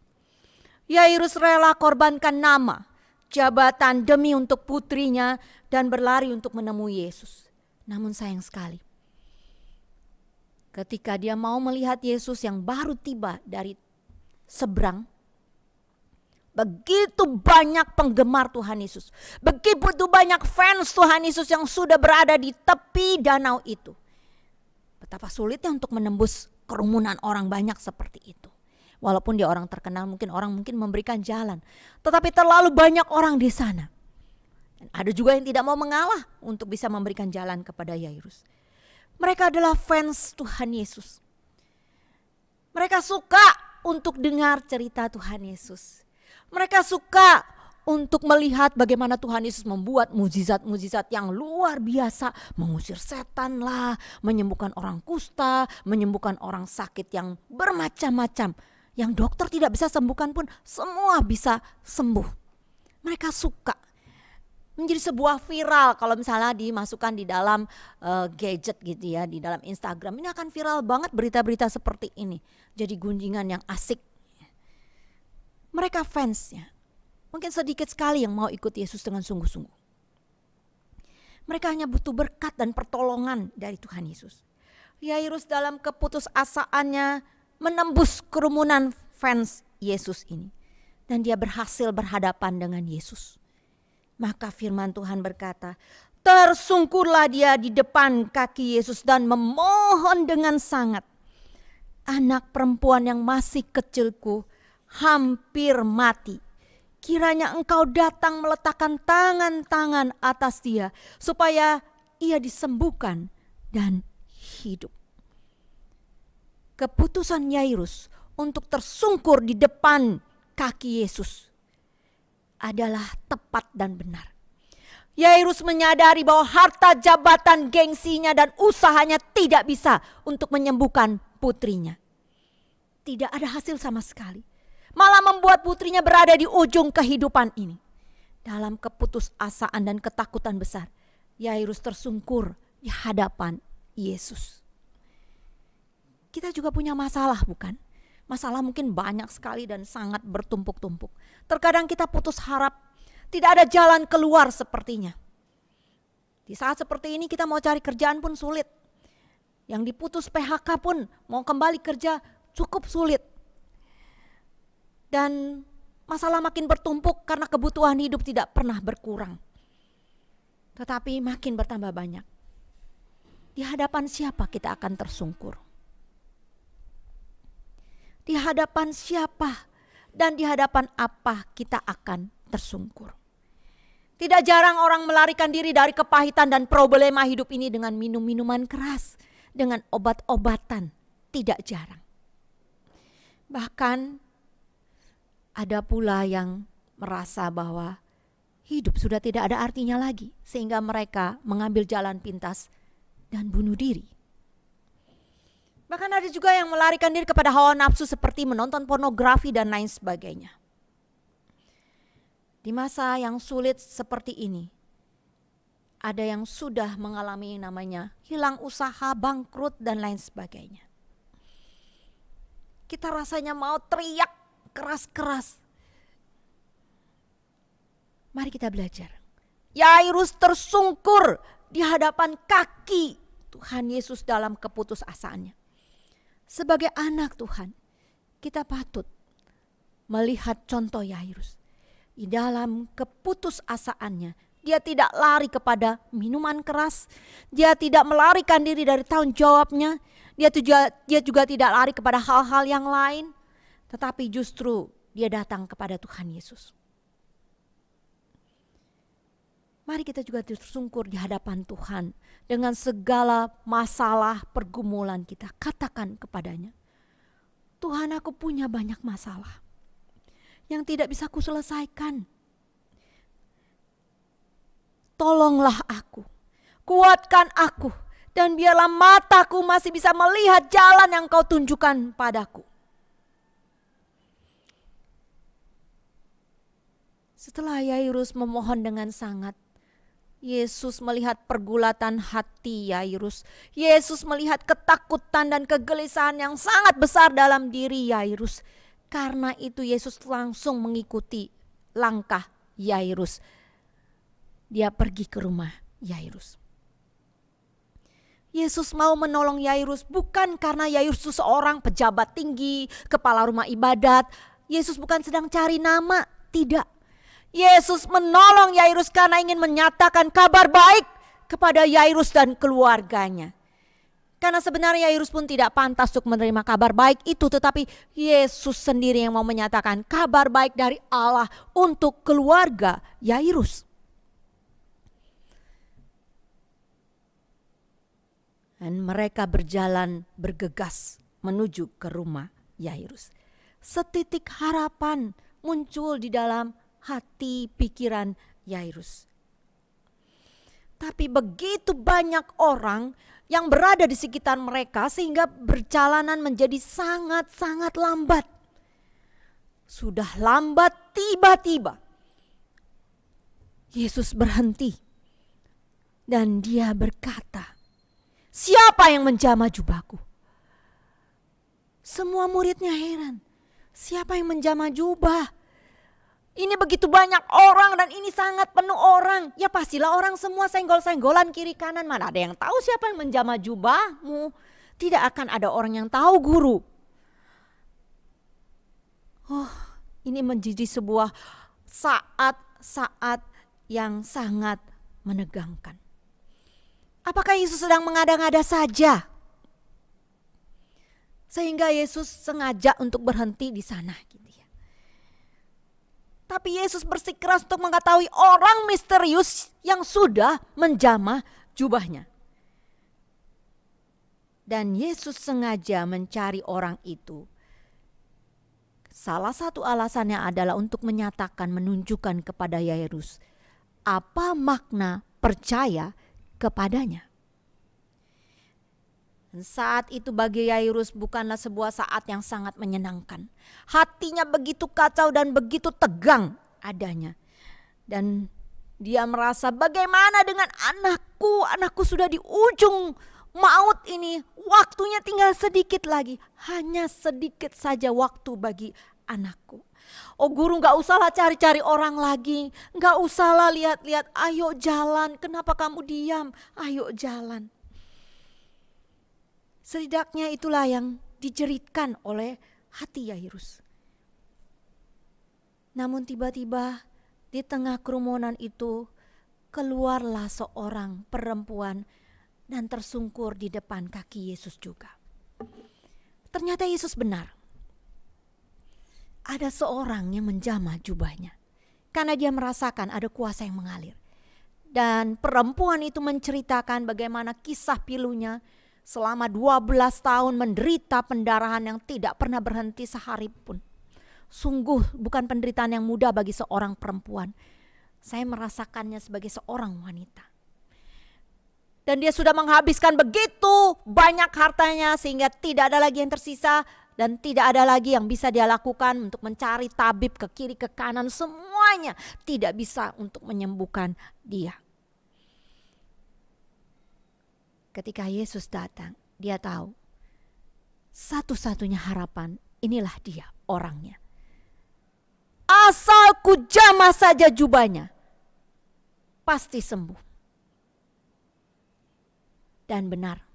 S3: Yairus rela korbankan nama, jabatan demi untuk putrinya dan berlari untuk menemui Yesus. Namun sayang sekali, ketika dia mau melihat Yesus yang baru tiba dari seberang, begitu banyak penggemar Tuhan Yesus, begitu banyak fans Tuhan Yesus yang sudah berada di tepi danau itu. Betapa sulitnya untuk menembus kerumunan orang banyak seperti itu. Walaupun dia orang terkenal, orang mungkin memberikan jalan. Tetapi terlalu banyak orang di sana. Dan ada juga yang tidak mau mengalah untuk bisa memberikan jalan kepada Yairus. Mereka adalah fans Tuhan Yesus. Mereka suka untuk dengar cerita Tuhan Yesus. Mereka suka untuk melihat bagaimana Tuhan Yesus membuat mujizat-mujizat yang luar biasa. Mengusir setan lah, menyembuhkan orang kusta, menyembuhkan orang sakit yang bermacam-macam. Yang dokter tidak bisa sembuhkan pun semua bisa sembuh. Mereka suka. Menjadi sebuah viral kalau misalnya dimasukkan di dalam gadget gitu ya, di dalam Instagram. Ini akan viral banget berita-berita seperti ini. Jadi gunjingan yang asik. Mereka fansnya. Mungkin sedikit sekali yang mau ikut Yesus dengan sungguh-sungguh. Mereka hanya butuh berkat dan pertolongan dari Tuhan Yesus. Yairus dalam keputusasaannya menembus kerumunan fans Yesus ini. Dan dia berhasil berhadapan dengan Yesus. Maka firman Tuhan berkata, tersungkurlah dia di depan kaki Yesus dan memohon dengan sangat. Anak perempuan yang masih kecilku hampir mati. Kiranya engkau datang meletakkan tangan-tangan atas dia supaya ia disembuhkan dan hidup. Keputusan Yairus untuk tersungkur di depan kaki Yesus adalah tepat dan benar. Yairus menyadari bahwa harta, jabatan, gengsinya dan usahanya tidak bisa untuk menyembuhkan putrinya. Tidak ada hasil sama sekali. Malah membuat putrinya berada di ujung kehidupan ini. Dalam keputusasaan dan ketakutan besar, Yairus tersungkur di hadapan Yesus. Kita juga punya masalah, bukan? Masalah mungkin banyak sekali dan sangat bertumpuk-tumpuk. Terkadang kita putus harap, tidak ada jalan keluar sepertinya. Di saat seperti ini kita mau cari kerjaan pun sulit. Yang diputus PHK pun mau kembali kerja cukup sulit. Dan masalah makin bertumpuk karena kebutuhan hidup tidak pernah berkurang. Tetapi makin bertambah banyak. Di hadapan siapa kita akan tersungkur? Di hadapan siapa dan di hadapan apa kita akan tersungkur? Tidak jarang orang melarikan diri dari kepahitan dan problema hidup ini dengan minum-minuman keras, dengan obat-obatan. Tidak jarang. Bahkan ada pula yang merasa bahwa hidup sudah tidak ada artinya lagi, sehingga mereka mengambil jalan pintas dan bunuh diri. Bahkan ada juga yang melarikan diri kepada hawa nafsu seperti menonton pornografi dan lain sebagainya. Di masa yang sulit seperti ini, ada yang sudah mengalami namanya hilang usaha, bangkrut dan lain sebagainya. Kita rasanya mau teriak keras-keras. Mari kita belajar. Yairus tersungkur di hadapan kaki Tuhan Yesus dalam keputusasaannya. Sebagai anak Tuhan, kita patut melihat contoh Yairus. Di dalam keputusasaannya, dia tidak lari kepada minuman keras. Dia tidak melarikan diri dari tanggung jawabnya. Dia juga tidak lari kepada hal-hal yang lain. Tetapi justru dia datang kepada Tuhan Yesus. Mari kita juga tersungkur di hadapan Tuhan dengan segala masalah pergumulan kita. Katakan kepadanya, Tuhan, aku punya banyak masalah yang tidak bisa ku selesaikan. Tolonglah aku, kuatkan aku, dan biarlah mataku masih bisa melihat jalan yang kau tunjukkan padaku. Setelah Yairus memohon dengan sangat, Yesus melihat pergulatan hati Yairus. Yesus melihat ketakutan dan kegelisahan yang sangat besar dalam diri Yairus. Karena itu Yesus langsung mengikuti langkah Yairus. Dia pergi ke rumah Yairus. Yesus mau menolong Yairus bukan karena Yairus itu seorang pejabat tinggi, kepala rumah ibadat. Yesus bukan sedang cari nama, tidak. Yesus menolong Yairus karena ingin menyatakan kabar baik kepada Yairus dan keluarganya. Karena sebenarnya Yairus pun tidak pantas untuk menerima kabar baik itu, tetapi Yesus sendiri yang mau menyatakan kabar baik dari Allah untuk keluarga Yairus. Dan mereka berjalan bergegas menuju ke rumah Yairus. Setitik harapan muncul di dalam hati pikiran Yairus. Tapi begitu banyak orang yang berada di sekitar mereka sehingga perjalanan menjadi sangat-sangat lambat. Sudah lambat, tiba-tiba Yesus berhenti dan dia berkata, "Siapa yang menjamah jubahku?" Semua muridnya heran. Siapa yang menjamah jubah? Ini begitu banyak orang dan ini sangat penuh orang. Ya pastilah orang semua senggol-senggolan kiri kanan. Mana ada yang tahu siapa yang menjamah jubahmu? Tidak akan ada orang yang tahu, guru. Oh, ini menjadi sebuah saat-saat yang sangat menegangkan. Apakah Yesus sedang mengada-ngada saja? Sehingga Yesus sengaja untuk berhenti di sana gitu ya. Tapi Yesus bersikeras untuk mengetahui orang misterius yang sudah menjamah jubahnya. Dan Yesus sengaja mencari orang itu. Salah satu alasannya adalah untuk menyatakan, menunjukkan kepada Yairus apa makna percaya kepadanya. Dan saat itu bagi Yairus bukanlah sebuah saat yang sangat menyenangkan. Hatinya begitu kacau dan begitu tegang adanya. Dan dia merasa, bagaimana dengan anakku? Anakku sudah di ujung maut ini. Waktunya tinggal sedikit lagi. Hanya sedikit saja waktu bagi anakku. Oh guru, gak usahlah cari-cari orang lagi. Gak usahlah lihat-lihat. Ayo jalan. Kenapa kamu diam? Ayo jalan. Setidaknya itulah yang dijeritkan oleh hati Yairus. Namun tiba-tiba di tengah kerumunan itu keluarlah seorang perempuan dan tersungkur di depan kaki Yesus juga. Ternyata Yesus benar. Ada seorang yang menjamah jubahnya karena dia merasakan ada kuasa yang mengalir. Dan perempuan itu menceritakan bagaimana kisah pilunya. Selama 12 tahun menderita pendarahan yang tidak pernah berhenti sehari pun. Sungguh bukan penderitaan yang mudah bagi seorang perempuan. Saya merasakannya sebagai seorang wanita. Dan dia sudah menghabiskan begitu banyak hartanya sehingga tidak ada lagi yang tersisa. Dan tidak ada lagi yang bisa dia lakukan untuk mencari tabib ke kiri ke kanan. Semuanya tidak bisa untuk menyembuhkan dia. Ketika Yesus datang, dia tahu satu-satunya harapan inilah dia orangnya. Asal ku jamah saja jubahnya, pasti sembuh. Dan benar,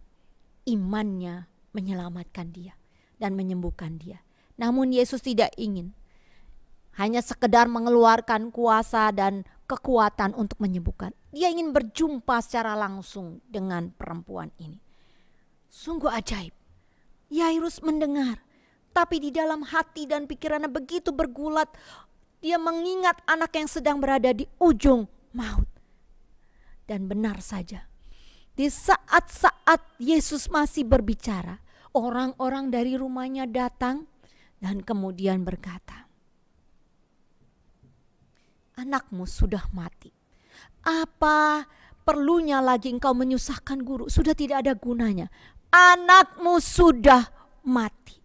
S3: imannya menyelamatkan dia dan menyembuhkan dia. Namun Yesus tidak ingin hanya sekedar mengeluarkan kuasa dan kekuatan untuk menyembuhkan. Dia ingin berjumpa secara langsung dengan perempuan ini. Sungguh ajaib. Yairus mendengar, tapi di dalam hati dan pikirannya begitu bergulat. Dia mengingat anak yang sedang berada di ujung maut. Dan benar saja, di saat-saat Yesus masih berbicara, orang-orang dari rumahnya datang dan kemudian berkata, "Anakmu sudah mati. Apa perlunya lagi engkau menyusahkan guru? Sudah tidak ada gunanya. Anakmu sudah mati."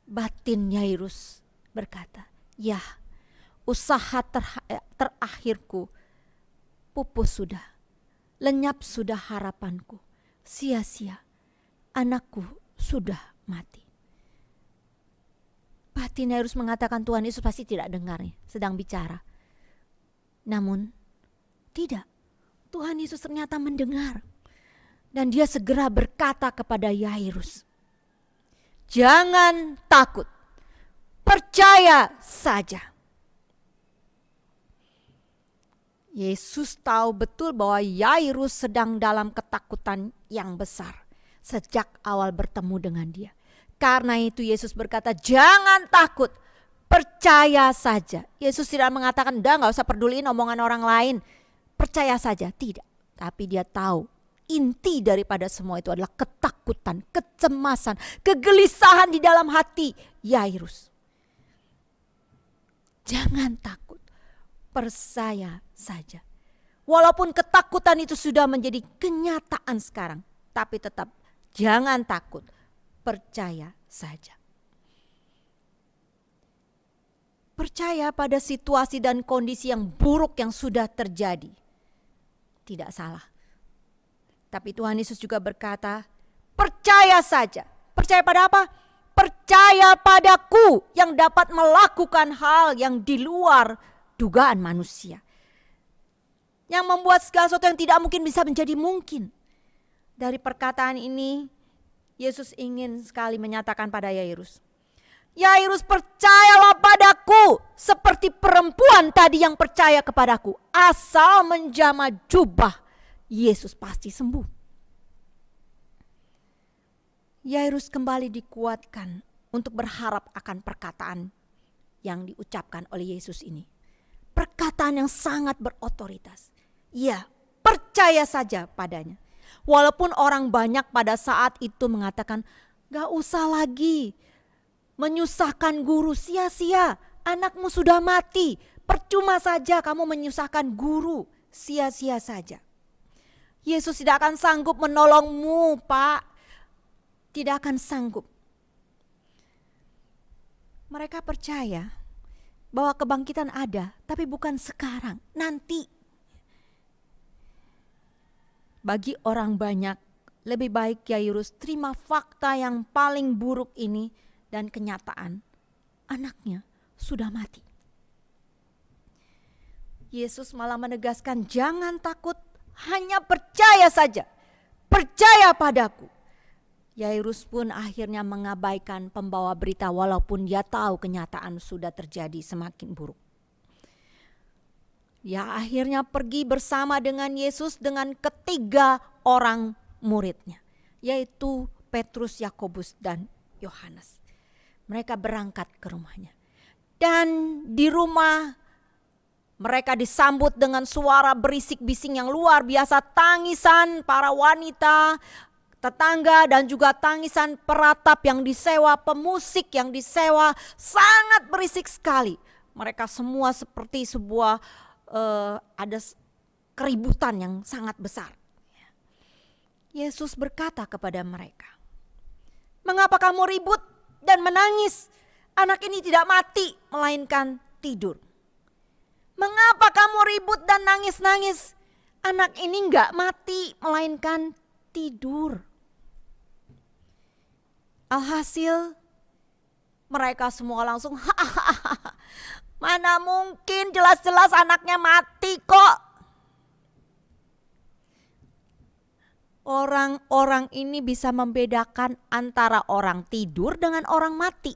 S3: Batin Yairus berkata, "Ya, usaha terakhirku pupus sudah. Lenyap sudah harapanku. Sia-sia. Anakku sudah mati." Batin Yairus mengatakan Tuhan Yesus pasti tidak dengar nih, sedang bicara. Namun tidak. Tuhan Yesus ternyata mendengar. Dan dia segera berkata kepada Yairus, "Jangan takut. Percaya saja." Yesus tahu betul bahwa Yairus sedang dalam ketakutan yang besar sejak awal bertemu dengan dia. Karena itu Yesus berkata, jangan takut, percaya saja. Yesus tidak mengatakan, udah gak usah peduliin omongan orang lain, percaya saja. Tidak, tapi dia tahu inti daripada semua itu adalah ketakutan, kecemasan, kegelisahan di dalam hati Yairus. Jangan takut, percaya saja. Walaupun ketakutan itu sudah menjadi kenyataan sekarang, tapi tetap jangan takut, percaya saja. Percaya pada situasi dan kondisi yang buruk yang sudah terjadi. Tidak salah. Tapi Tuhan Yesus juga berkata, percaya saja. Percaya pada apa? Percaya padaku yang dapat melakukan hal yang di luar dugaan manusia. Yang membuat segala sesuatu yang tidak mungkin bisa menjadi mungkin. Dari perkataan ini, Yesus ingin sekali menyatakan pada Yairus, Yairus, percayalah padaku seperti perempuan tadi yang percaya kepadaku. Asal menjamah jubah, Yesus pasti sembuh. Yairus kembali dikuatkan untuk berharap akan perkataan yang diucapkan oleh Yesus ini. Perkataan yang sangat berotoritas. Ya, percaya saja padanya. Walaupun orang banyak pada saat itu mengatakan, gak usah lagi menyusahkan guru, sia-sia, anakmu sudah mati, percuma saja kamu menyusahkan guru, sia-sia saja. Yesus tidak akan sanggup menolongmu, Pak. Tidak akan sanggup. Mereka percaya bahwa kebangkitan ada, tapi bukan sekarang, nanti. Bagi orang banyak, lebih baik Yairus terima fakta yang paling buruk ini dan kenyataan anaknya sudah mati. Yesus malah menegaskan, jangan takut, hanya percaya saja. Percaya padaku. Yairus pun akhirnya mengabaikan pembawa berita walaupun dia tahu kenyataan sudah terjadi semakin buruk. Dia akhirnya pergi bersama dengan Yesus dengan ketiga orang muridnya, yaitu Petrus, Yakobus, dan Yohanes. Mereka berangkat ke rumahnya. Dan di rumah mereka disambut dengan suara berisik-bising yang luar biasa, tangisan para wanita, tetangga, dan juga tangisan peratap yang disewa, pemusik yang disewa, sangat berisik sekali. Mereka semua seperti sebuah ada keributan yang sangat besar. Yesus berkata kepada mereka, mengapa kamu ribut dan menangis? Anak ini tidak mati, melainkan tidur. Mengapa kamu ribut dan nangis-nangis? Anak ini enggak mati, melainkan tidur. Alhasil mereka semua langsung mana mungkin, jelas-jelas anaknya mati kok. Orang-orang ini bisa membedakan antara orang tidur dengan orang mati.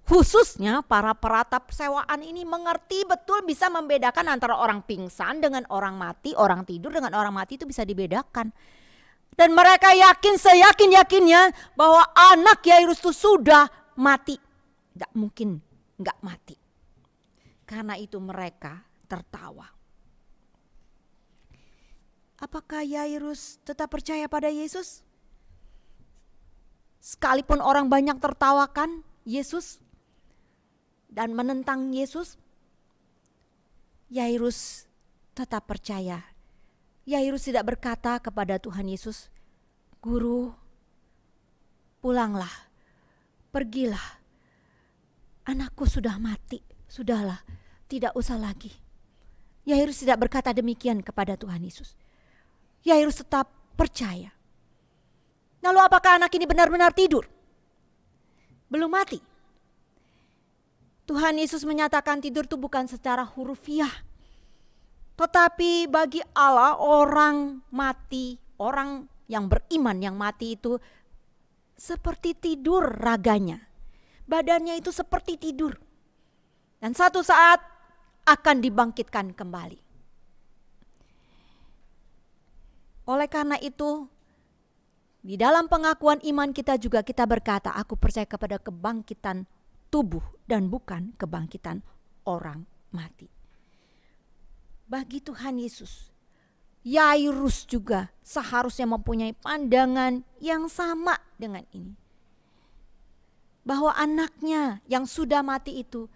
S3: Khususnya para peratap sewaan ini mengerti betul, bisa membedakan antara orang pingsan dengan orang mati, orang tidur dengan orang mati itu bisa dibedakan. Dan mereka yakin, seyakin-yakinnya bahwa anak Yairus itu sudah mati. Tidak mungkin enggak mati. Karena itu mereka tertawa. Apakah Yairus tetap percaya pada Yesus? Sekalipun orang banyak tertawakan Yesus dan menentang Yesus, Yairus tetap percaya. Yairus tidak berkata kepada Tuhan Yesus, Guru, pulanglah, pergilah. Anakku sudah mati, sudahlah, tidak usah lagi. Yairus tidak berkata demikian kepada Tuhan Yesus. Yairus tetap percaya. Lalu apakah anak ini benar-benar tidur? Belum mati. Tuhan Yesus menyatakan tidur itu bukan secara hurufiah. Tetapi bagi Allah orang mati, orang yang beriman yang mati itu seperti tidur raganya. Badannya itu seperti tidur. Dan satu saat akan dibangkitkan kembali. Oleh karena itu, di dalam pengakuan iman kita juga kita berkata, aku percaya kepada kebangkitan tubuh dan bukan kebangkitan orang mati. Bagi Tuhan Yesus, Yairus juga seharusnya mempunyai pandangan yang sama dengan ini. Bahwa anaknya yang sudah mati itu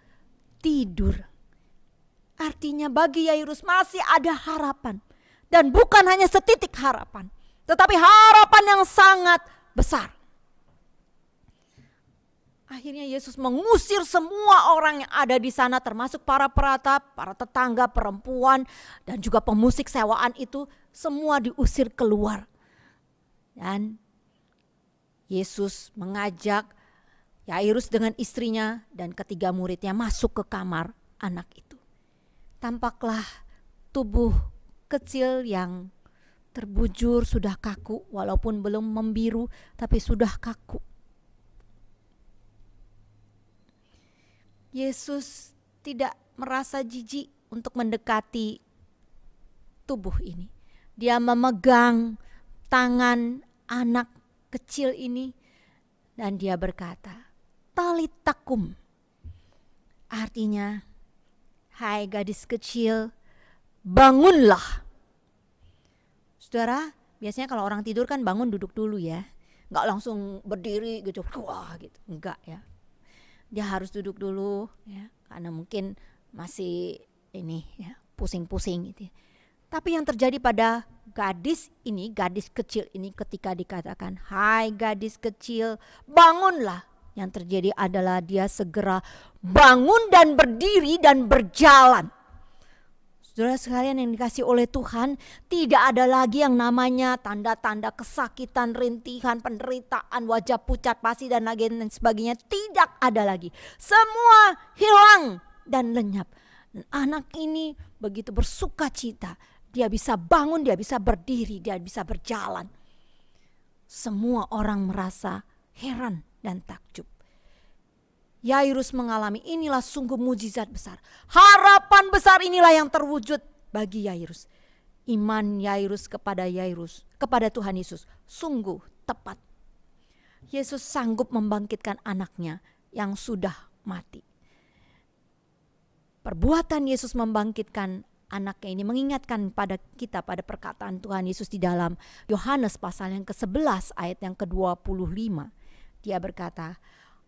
S3: tidur. Artinya bagi Yairus masih ada harapan. Dan bukan hanya setitik harapan, tetapi harapan yang sangat besar. Akhirnya Yesus mengusir semua orang yang ada di sana, termasuk para peratap, para tetangga, perempuan, dan juga pemusik sewaan itu, semua diusir keluar. Dan Yesus mengajak Yairus dengan istrinya dan ketiga muridnya masuk ke kamar anak itu. Tampaklah tubuh kecil yang terbujur sudah kaku, walaupun belum membiru tapi sudah kaku. Yesus tidak merasa jijik untuk mendekati tubuh ini. Dia memegang tangan anak kecil ini dan dia berkata, "Talitakum." Artinya, hai gadis kecil, bangunlah. Saudara, biasanya kalau orang tidur kan bangun duduk dulu ya. Enggak langsung berdiri gitu, wah gitu. Enggak ya. Dia harus duduk dulu ya, karena mungkin masih ini ya, pusing-pusing gitu. Tapi yang terjadi pada gadis ini, gadis kecil ini ketika dikatakan, "Hai gadis kecil, bangunlah." Yang terjadi adalah dia segera bangun dan berdiri dan berjalan. Saudara sekalian yang dikasih oleh Tuhan, tidak ada lagi yang namanya tanda-tanda kesakitan, rintihan, penderitaan, wajah pucat pasi dan lain sebagainya. Tidak ada lagi. Semua hilang dan lenyap. Dan anak ini begitu bersuka cita. Dia bisa bangun, dia bisa berdiri, dia bisa berjalan. Semua orang merasa heran dan takjub. Yairus mengalami, inilah sungguh mujizat besar. Harapan besar inilah yang terwujud bagi Yairus. Iman Yairus kepada Tuhan Yesus sungguh tepat. Yesus sanggup membangkitkan anaknya yang sudah mati. Perbuatan Yesus membangkitkan anaknya ini mengingatkan pada kita pada perkataan Tuhan Yesus di dalam Yohanes pasal yang ke-11 ayat yang ke-25. Dia berkata,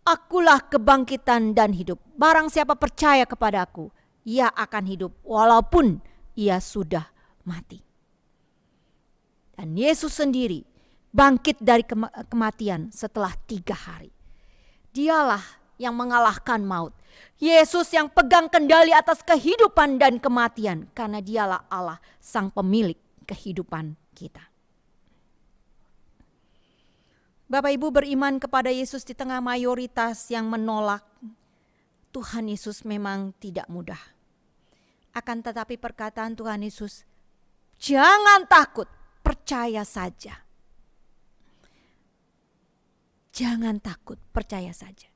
S3: "Akulah kebangkitan dan hidup. Barang siapa percaya kepada aku, ia akan hidup walaupun ia sudah mati." Dan Yesus sendiri bangkit dari kematian setelah 3 hari. Dialah yang mengalahkan maut. Yesus yang pegang kendali atas kehidupan dan kematian, karena dialah Allah, sang pemilik kehidupan kita. Bapak Ibu beriman kepada Yesus di tengah mayoritas yang menolak Tuhan Yesus memang tidak mudah. Akan tetapi perkataan Tuhan Yesus, jangan takut, percaya saja. Jangan takut, percaya saja.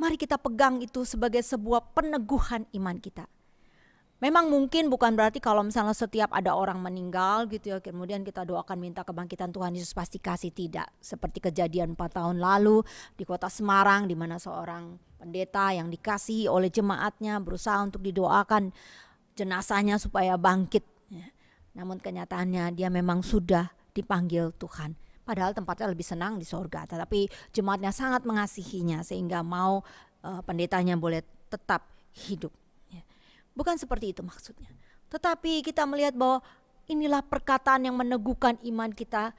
S3: Mari kita pegang itu sebagai sebuah peneguhan iman kita. Memang mungkin bukan berarti kalau misalnya setiap ada orang meninggal gitu ya, kemudian kita doakan minta kebangkitan Tuhan Yesus pasti kasih, tidak. Seperti kejadian 4 tahun lalu di kota Semarang, di mana seorang pendeta yang dikasihi oleh jemaatnya berusaha untuk didoakan jenazahnya supaya bangkit. Namun kenyataannya dia memang sudah dipanggil Tuhan. Padahal tempatnya lebih senang di sorga, tetapi jemaatnya sangat mengasihinya sehingga mau pendetanya boleh tetap hidup. Bukan seperti itu maksudnya. Tetapi kita melihat bahwa inilah perkataan yang meneguhkan iman kita,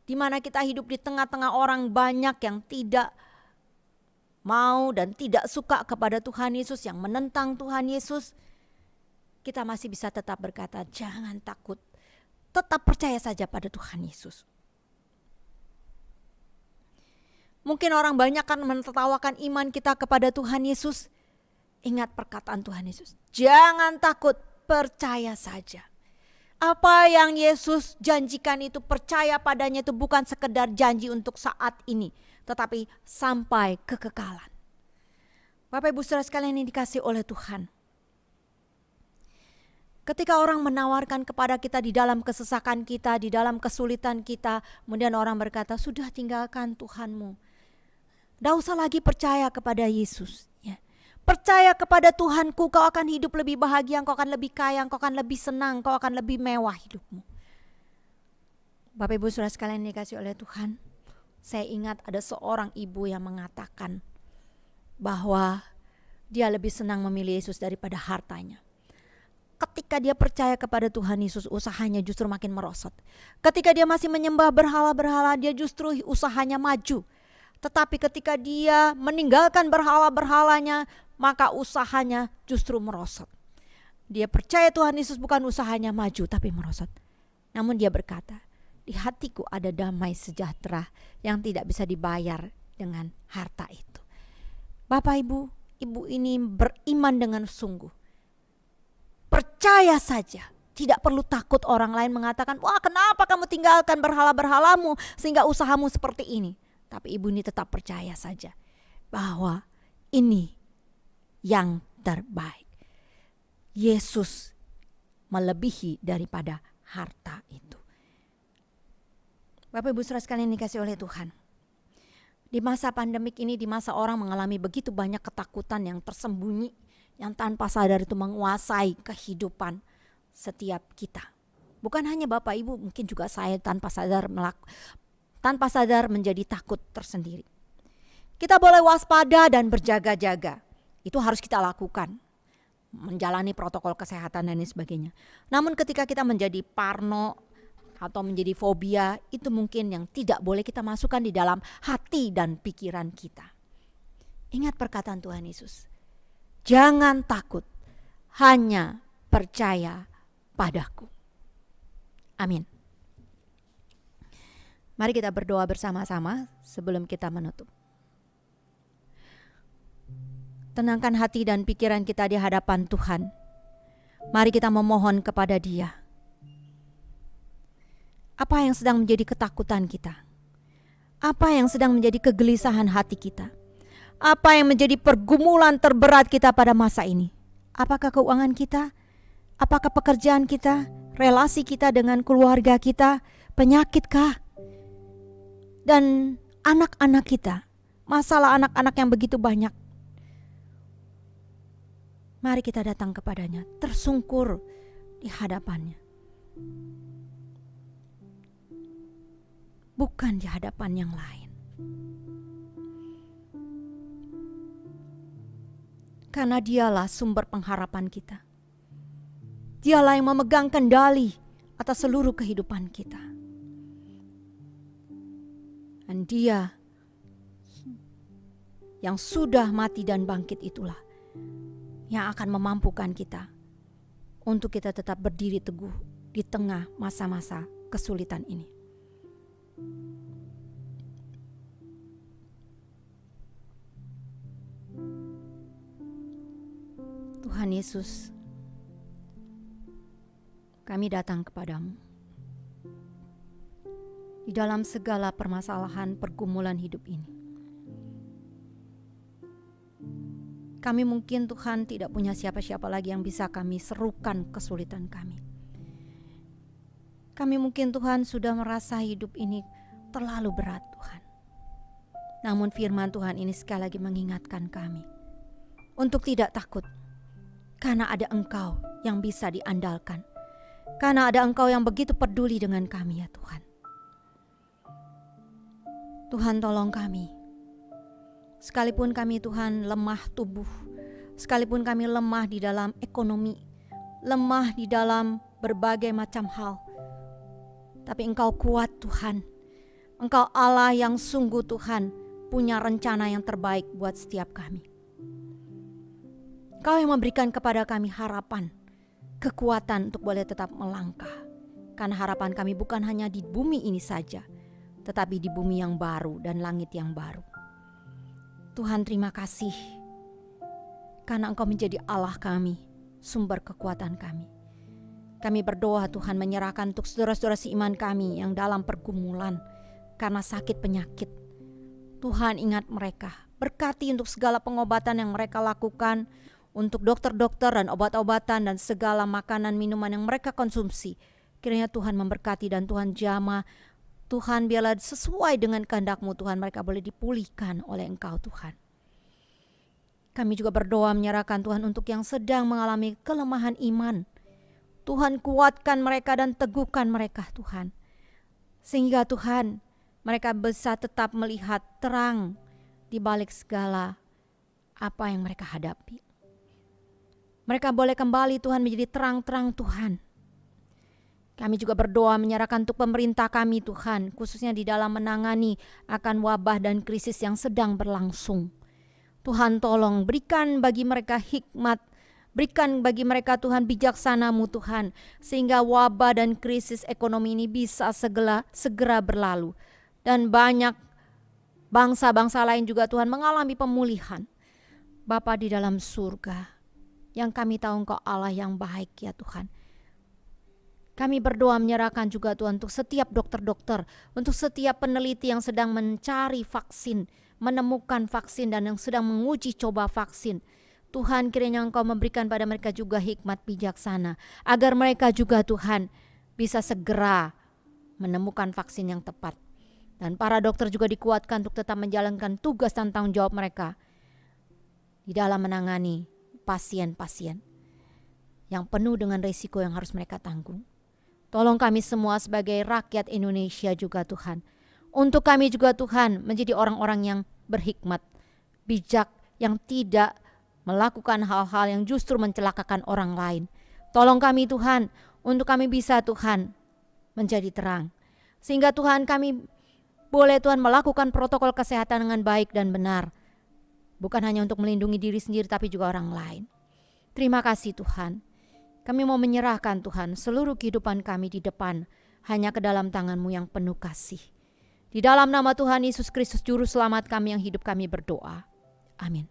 S3: di mana kita hidup di tengah-tengah orang banyak yang tidak mau dan tidak suka kepada Tuhan Yesus, yang menentang Tuhan Yesus. Kita masih bisa tetap berkata, jangan takut, tetap percaya saja pada Tuhan Yesus. Mungkin orang banyak kan menertawakan iman kita kepada Tuhan Yesus. Ingat perkataan Tuhan Yesus, jangan takut, percaya saja. Apa yang Yesus janjikan itu, percaya padanya itu bukan sekedar janji untuk saat ini, tetapi sampai kekekalan. Bapak Ibu Saudara sekalian yang dikasihi oleh Tuhan, Ketika orang menawarkan kepada kita di dalam kesesakan kita, di dalam kesulitan kita, kemudian orang berkata, sudah tinggalkan Tuhanmu. Tidak usah lagi percaya kepada Yesus. Ya. Percaya kepada Tuhanku, kau akan hidup lebih bahagia, kau akan lebih kaya, kau akan lebih senang, kau akan lebih mewah hidupmu. Bapak Ibu Saudara sekalian dikasih oleh Tuhan, saya ingat ada seorang ibu yang mengatakan bahwa dia lebih senang memilih Yesus daripada hartanya. Ketika dia percaya kepada Tuhan Yesus, usahanya justru makin merosot. Ketika dia masih menyembah berhala-berhala, dia justru usahanya maju. Tetapi ketika dia meninggalkan berhala-berhalanya, maka usahanya justru merosot. Dia percaya Tuhan Yesus bukan usahanya maju, tapi merosot. Namun dia berkata, di hatiku ada damai sejahtera yang tidak bisa dibayar dengan harta itu. Bapak Ibu, ibu ini beriman dengan sungguh. Percaya saja, tidak perlu takut orang lain mengatakan, wah kenapa kamu tinggalkan berhala-berhalamu sehingga usahamu seperti ini. Tapi ibu ini tetap percaya saja bahwa ini yang terbaik. Yesus melebihi daripada harta itu. Bapak Ibu Saudara sekalian dikasih oleh Tuhan. Di masa pandemik ini, di masa orang mengalami begitu banyak ketakutan yang tersembunyi, yang tanpa sadar itu menguasai kehidupan setiap kita. Bukan hanya Bapak Ibu, mungkin juga saya tanpa sadar menjadi takut tersendiri. Kita boleh waspada dan berjaga-jaga. Itu harus kita lakukan. Menjalani protokol kesehatan dan lain sebagainya. Namun ketika kita menjadi parno atau menjadi fobia, itu mungkin yang tidak boleh kita masukkan di dalam hati dan pikiran kita. Ingat perkataan Tuhan Yesus. Jangan takut, hanya percaya padaku. Amin. Mari kita berdoa bersama-sama sebelum kita menutup. Tenangkan hati dan pikiran kita di hadapan Tuhan. Mari kita memohon kepada Dia. Apa yang sedang menjadi ketakutan kita? Apa yang sedang menjadi kegelisahan hati kita? Apa yang menjadi pergumulan terberat kita pada masa ini? Apakah keuangan kita? Apakah pekerjaan kita? Relasi kita dengan keluarga kita? Penyakitkah? Dan anak-anak kita? Masalah anak-anak yang begitu banyak. Mari kita datang kepadanya, tersungkur di hadapannya. Bukan di hadapan yang lain. Karena Dialah sumber pengharapan kita. Dialah yang memegang kendali atas seluruh kehidupan kita. Dan Dia yang sudah mati dan bangkit itulah yang akan memampukan kita untuk kita tetap berdiri teguh di tengah masa-masa kesulitan ini. Tuhan Yesus, kami datang kepadamu di dalam segala permasalahan pergumulan hidup ini. Kami mungkin Tuhan tidak punya siapa-siapa lagi yang bisa kami serukan kesulitan kami. Kami mungkin Tuhan sudah merasa hidup ini terlalu berat Tuhan. Namun firman Tuhan ini sekali lagi mengingatkan kami untuk tidak takut. Karena ada Engkau yang bisa diandalkan. Karena ada Engkau yang begitu peduli dengan kami ya Tuhan. Tuhan tolong kami. Sekalipun kami Tuhan lemah tubuh. Sekalipun kami lemah di dalam ekonomi. Lemah di dalam berbagai macam hal. Tapi Engkau kuat Tuhan. Engkau Allah yang sungguh Tuhan punya rencana yang terbaik buat setiap kami. Kau yang memberikan kepada kami harapan, kekuatan untuk boleh tetap melangkah. Karena harapan kami bukan hanya di bumi ini saja, tetapi di bumi yang baru dan langit yang baru. Tuhan terima kasih, karena Engkau menjadi Allah kami, sumber kekuatan kami. Kami berdoa Tuhan menyerahkan untuk saudara-saudara seiman kami yang dalam pergumulan karena sakit penyakit. Tuhan ingat mereka, berkati untuk segala pengobatan yang mereka lakukan, untuk dokter-dokter dan obat-obatan dan segala makanan minuman yang mereka konsumsi. Kiranya Tuhan memberkati dan Tuhan jamah. Tuhan biarlah sesuai dengan kehendak-Mu Tuhan, mereka boleh dipulihkan oleh Engkau Tuhan. Kami juga berdoa menyerahkan Tuhan untuk yang sedang mengalami kelemahan iman. Tuhan kuatkan mereka dan teguhkan mereka Tuhan. Sehingga Tuhan mereka bisa tetap melihat terang di balik segala apa yang mereka hadapi. Mereka boleh kembali Tuhan menjadi terang-terang Tuhan. Kami juga berdoa menyerahkan untuk pemerintah kami Tuhan, khususnya di dalam menangani akan wabah dan krisis yang sedang berlangsung. Tuhan tolong berikan bagi mereka hikmat, berikan bagi mereka Tuhan bijaksana-Mu Tuhan, sehingga wabah dan krisis ekonomi ini bisa segera berlalu. Dan banyak bangsa-bangsa lain juga Tuhan mengalami pemulihan. Bapa di dalam surga, yang kami tahu Engkau Allah yang baik ya Tuhan. Kami berdoa menyerahkan juga Tuhan untuk setiap dokter-dokter, untuk setiap peneliti yang sedang mencari vaksin, menemukan vaksin dan yang sedang menguji coba vaksin. Tuhan kiranya Engkau memberikan pada mereka juga hikmat bijaksana, agar mereka juga Tuhan bisa segera menemukan vaksin yang tepat. Dan para dokter juga dikuatkan untuk tetap menjalankan tugas dan tanggung jawab mereka di dalam menangani pasien-pasien yang penuh dengan risiko yang harus mereka tanggung. Tolong kami semua sebagai rakyat Indonesia juga Tuhan. Untuk kami juga Tuhan menjadi orang-orang yang berhikmat, bijak, yang tidak melakukan hal-hal yang justru mencelakakan orang lain. Tolong kami Tuhan, untuk kami bisa Tuhan menjadi terang. Sehingga Tuhan kami boleh Tuhan melakukan protokol kesehatan dengan baik dan benar. Bukan hanya untuk melindungi diri sendiri tapi juga orang lain. Terima kasih Tuhan. Kami mau menyerahkan Tuhan seluruh kehidupan kami di depan hanya ke dalam tangan-Mu yang penuh kasih. Di dalam nama Tuhan Yesus Kristus Juru Selamat kami yang hidup kami berdoa. Amin.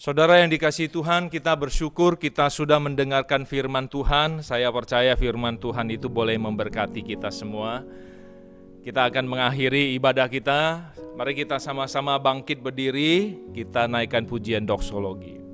S5: Saudara yang dikasihi Tuhan, kita bersyukur kita sudah mendengarkan firman Tuhan. Saya percaya firman Tuhan itu boleh memberkati kita semua. Kita akan mengakhiri ibadah kita. Mari kita sama-sama bangkit berdiri, kita naikkan pujian doksologi.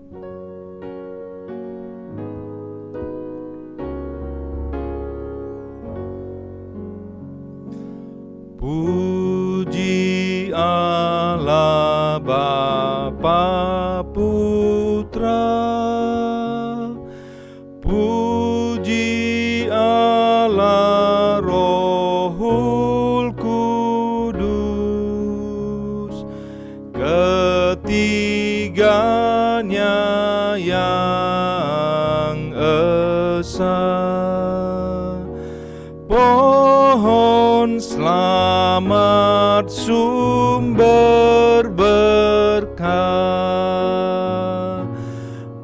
S5: Puji Allah Bapa Putra, puji Allah Rohul Kudus, ketiganya yang esa. Pohon selamat sumber berkah.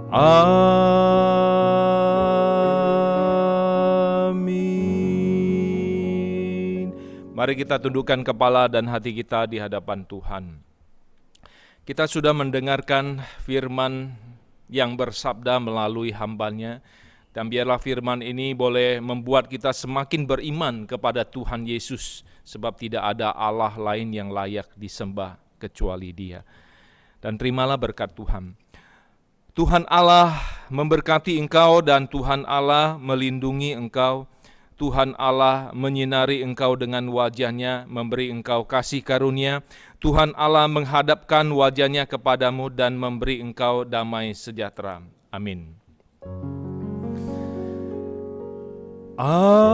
S5: Amin. Mari kita tundukkan kepala dan hati kita di hadapan Tuhan. Kita sudah mendengarkan firman yang bersabda melalui hamba-Nya. Dan biarlah firman ini boleh membuat kita semakin beriman kepada Tuhan Yesus, sebab tidak ada Allah lain yang layak disembah kecuali Dia. Dan terimalah berkat Tuhan. Tuhan Allah memberkati engkau dan Tuhan Allah melindungi engkau. Tuhan Allah menyinari engkau dengan wajah-Nya, memberi engkau kasih karunia. Tuhan Allah menghadapkan wajah-Nya kepadamu dan memberi engkau damai sejahtera. Amin. Amin.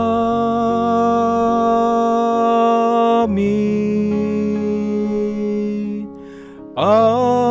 S5: Amin.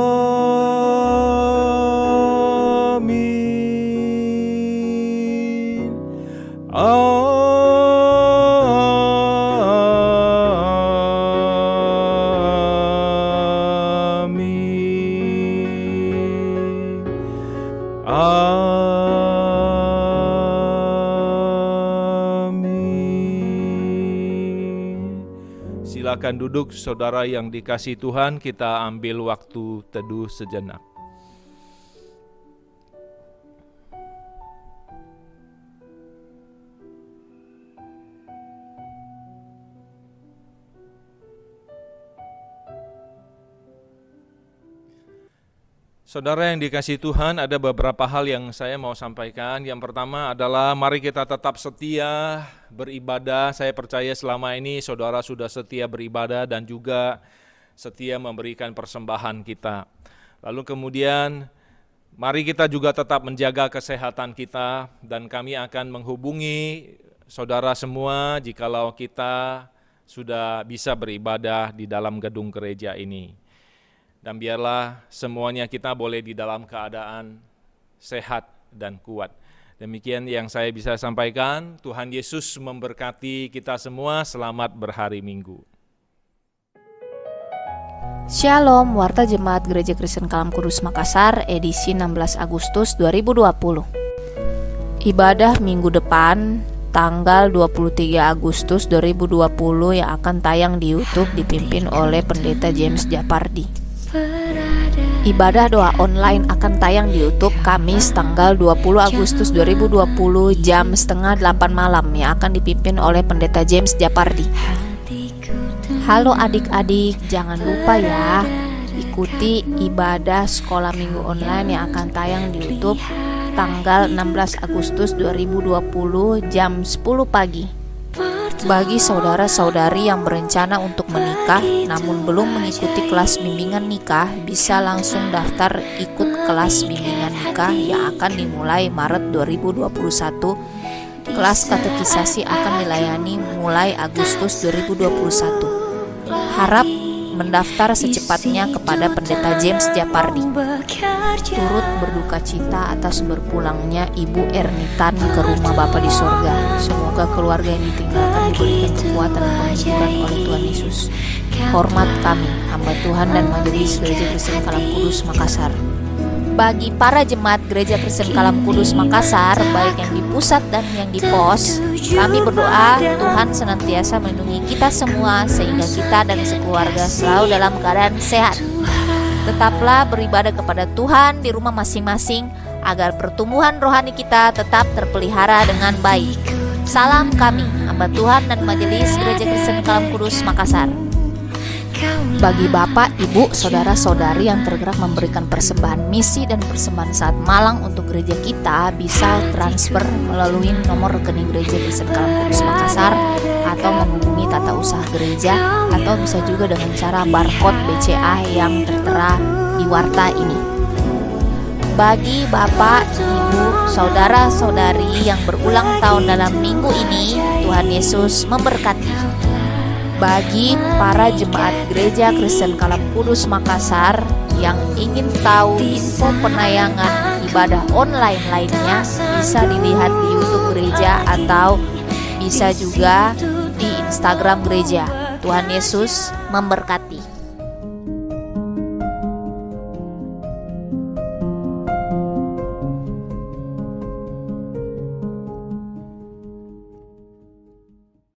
S5: Silakan duduk saudara yang dikasihi Tuhan, kita ambil waktu teduh sejenak. Saudara yang dikasihi Tuhan, ada beberapa hal yang saya mau sampaikan. Yang pertama adalah mari kita tetap setia beribadah. Saya percaya selama ini saudara sudah setia beribadah dan juga setia memberikan persembahan kita. Lalu kemudian mari kita juga tetap menjaga kesehatan kita, dan kami akan menghubungi saudara semua jikalau kita sudah bisa beribadah di dalam gedung gereja ini. Dan biarlah semuanya kita boleh di dalam keadaan sehat dan kuat. Demikian yang saya bisa sampaikan. Tuhan Yesus memberkati kita semua. Selamat berhari Minggu.
S4: Shalom, Warta Jemaat Gereja Kristen Kalam Kudus Makassar, edisi 16 Agustus 2020. Ibadah minggu depan, tanggal 23 Agustus 2020 yang akan tayang di YouTube dipimpin oleh Pendeta James Japardi. Ibadah doa online akan tayang di YouTube Kamis tanggal 20 Agustus 2020 jam 7:30 malam yang akan dipimpin oleh Pendeta James Japardi. Halo adik-adik, jangan lupa ya, ikuti ibadah sekolah minggu online yang akan tayang di YouTube tanggal 16 Agustus 2020 jam 10 pagi. Bagi saudara-saudari yang berencana untuk menikah namun belum mengikuti kelas bimbingan nikah, bisa langsung daftar ikut kelas bimbingan nikah yang akan dimulai Maret 2021. Kelas katekisasi akan dilayani mulai Agustus 2021. Harap mendaftar secepatnya kepada Pendeta James Japardi. Turut berduka cita atas berpulangnya Ibu Ernitan ke rumah Bapa di sorga. Semoga keluarga yang ditinggalkan diberikan kekuatan dan penghiburan oleh Tuhan Yesus. Hormat kami, hamba Tuhan dan Majelis Gereja Kristen Kalam Kudus Makassar. Bagi para jemaat Gereja Kristen Kalam Kudus Makassar, baik yang di pusat dan yang di pos, kami berdoa Tuhan senantiasa melindungi kita semua sehingga kita dan sekeluarga selalu dalam keadaan sehat. Tetaplah beribadah kepada Tuhan di rumah masing-masing agar pertumbuhan rohani kita tetap terpelihara dengan baik. Salam kami, hamba Tuhan dan Majelis Gereja Kristen Kalam Kudus Makassar. Bagi Bapak, Ibu, Saudara-saudari yang tergerak memberikan persembahan misi dan persembahan saat malang untuk gereja kita, bisa transfer melalui nomor rekening Gereja Kristen Kalam Kudus Makassar atau menghubungi tata usaha gereja, atau bisa juga dengan cara barcode BCA yang tertera di warta ini. Bagi Bapak, Ibu, Saudara-saudari yang berulang tahun dalam minggu ini, Tuhan Yesus memberkati. Bagi para jemaat Gereja Kristen Kalam Kudus Makassar yang ingin tahu info penayangan ibadah online lainnya, bisa dilihat di YouTube gereja atau bisa juga di Instagram gereja. Tuhan Yesus memberkati.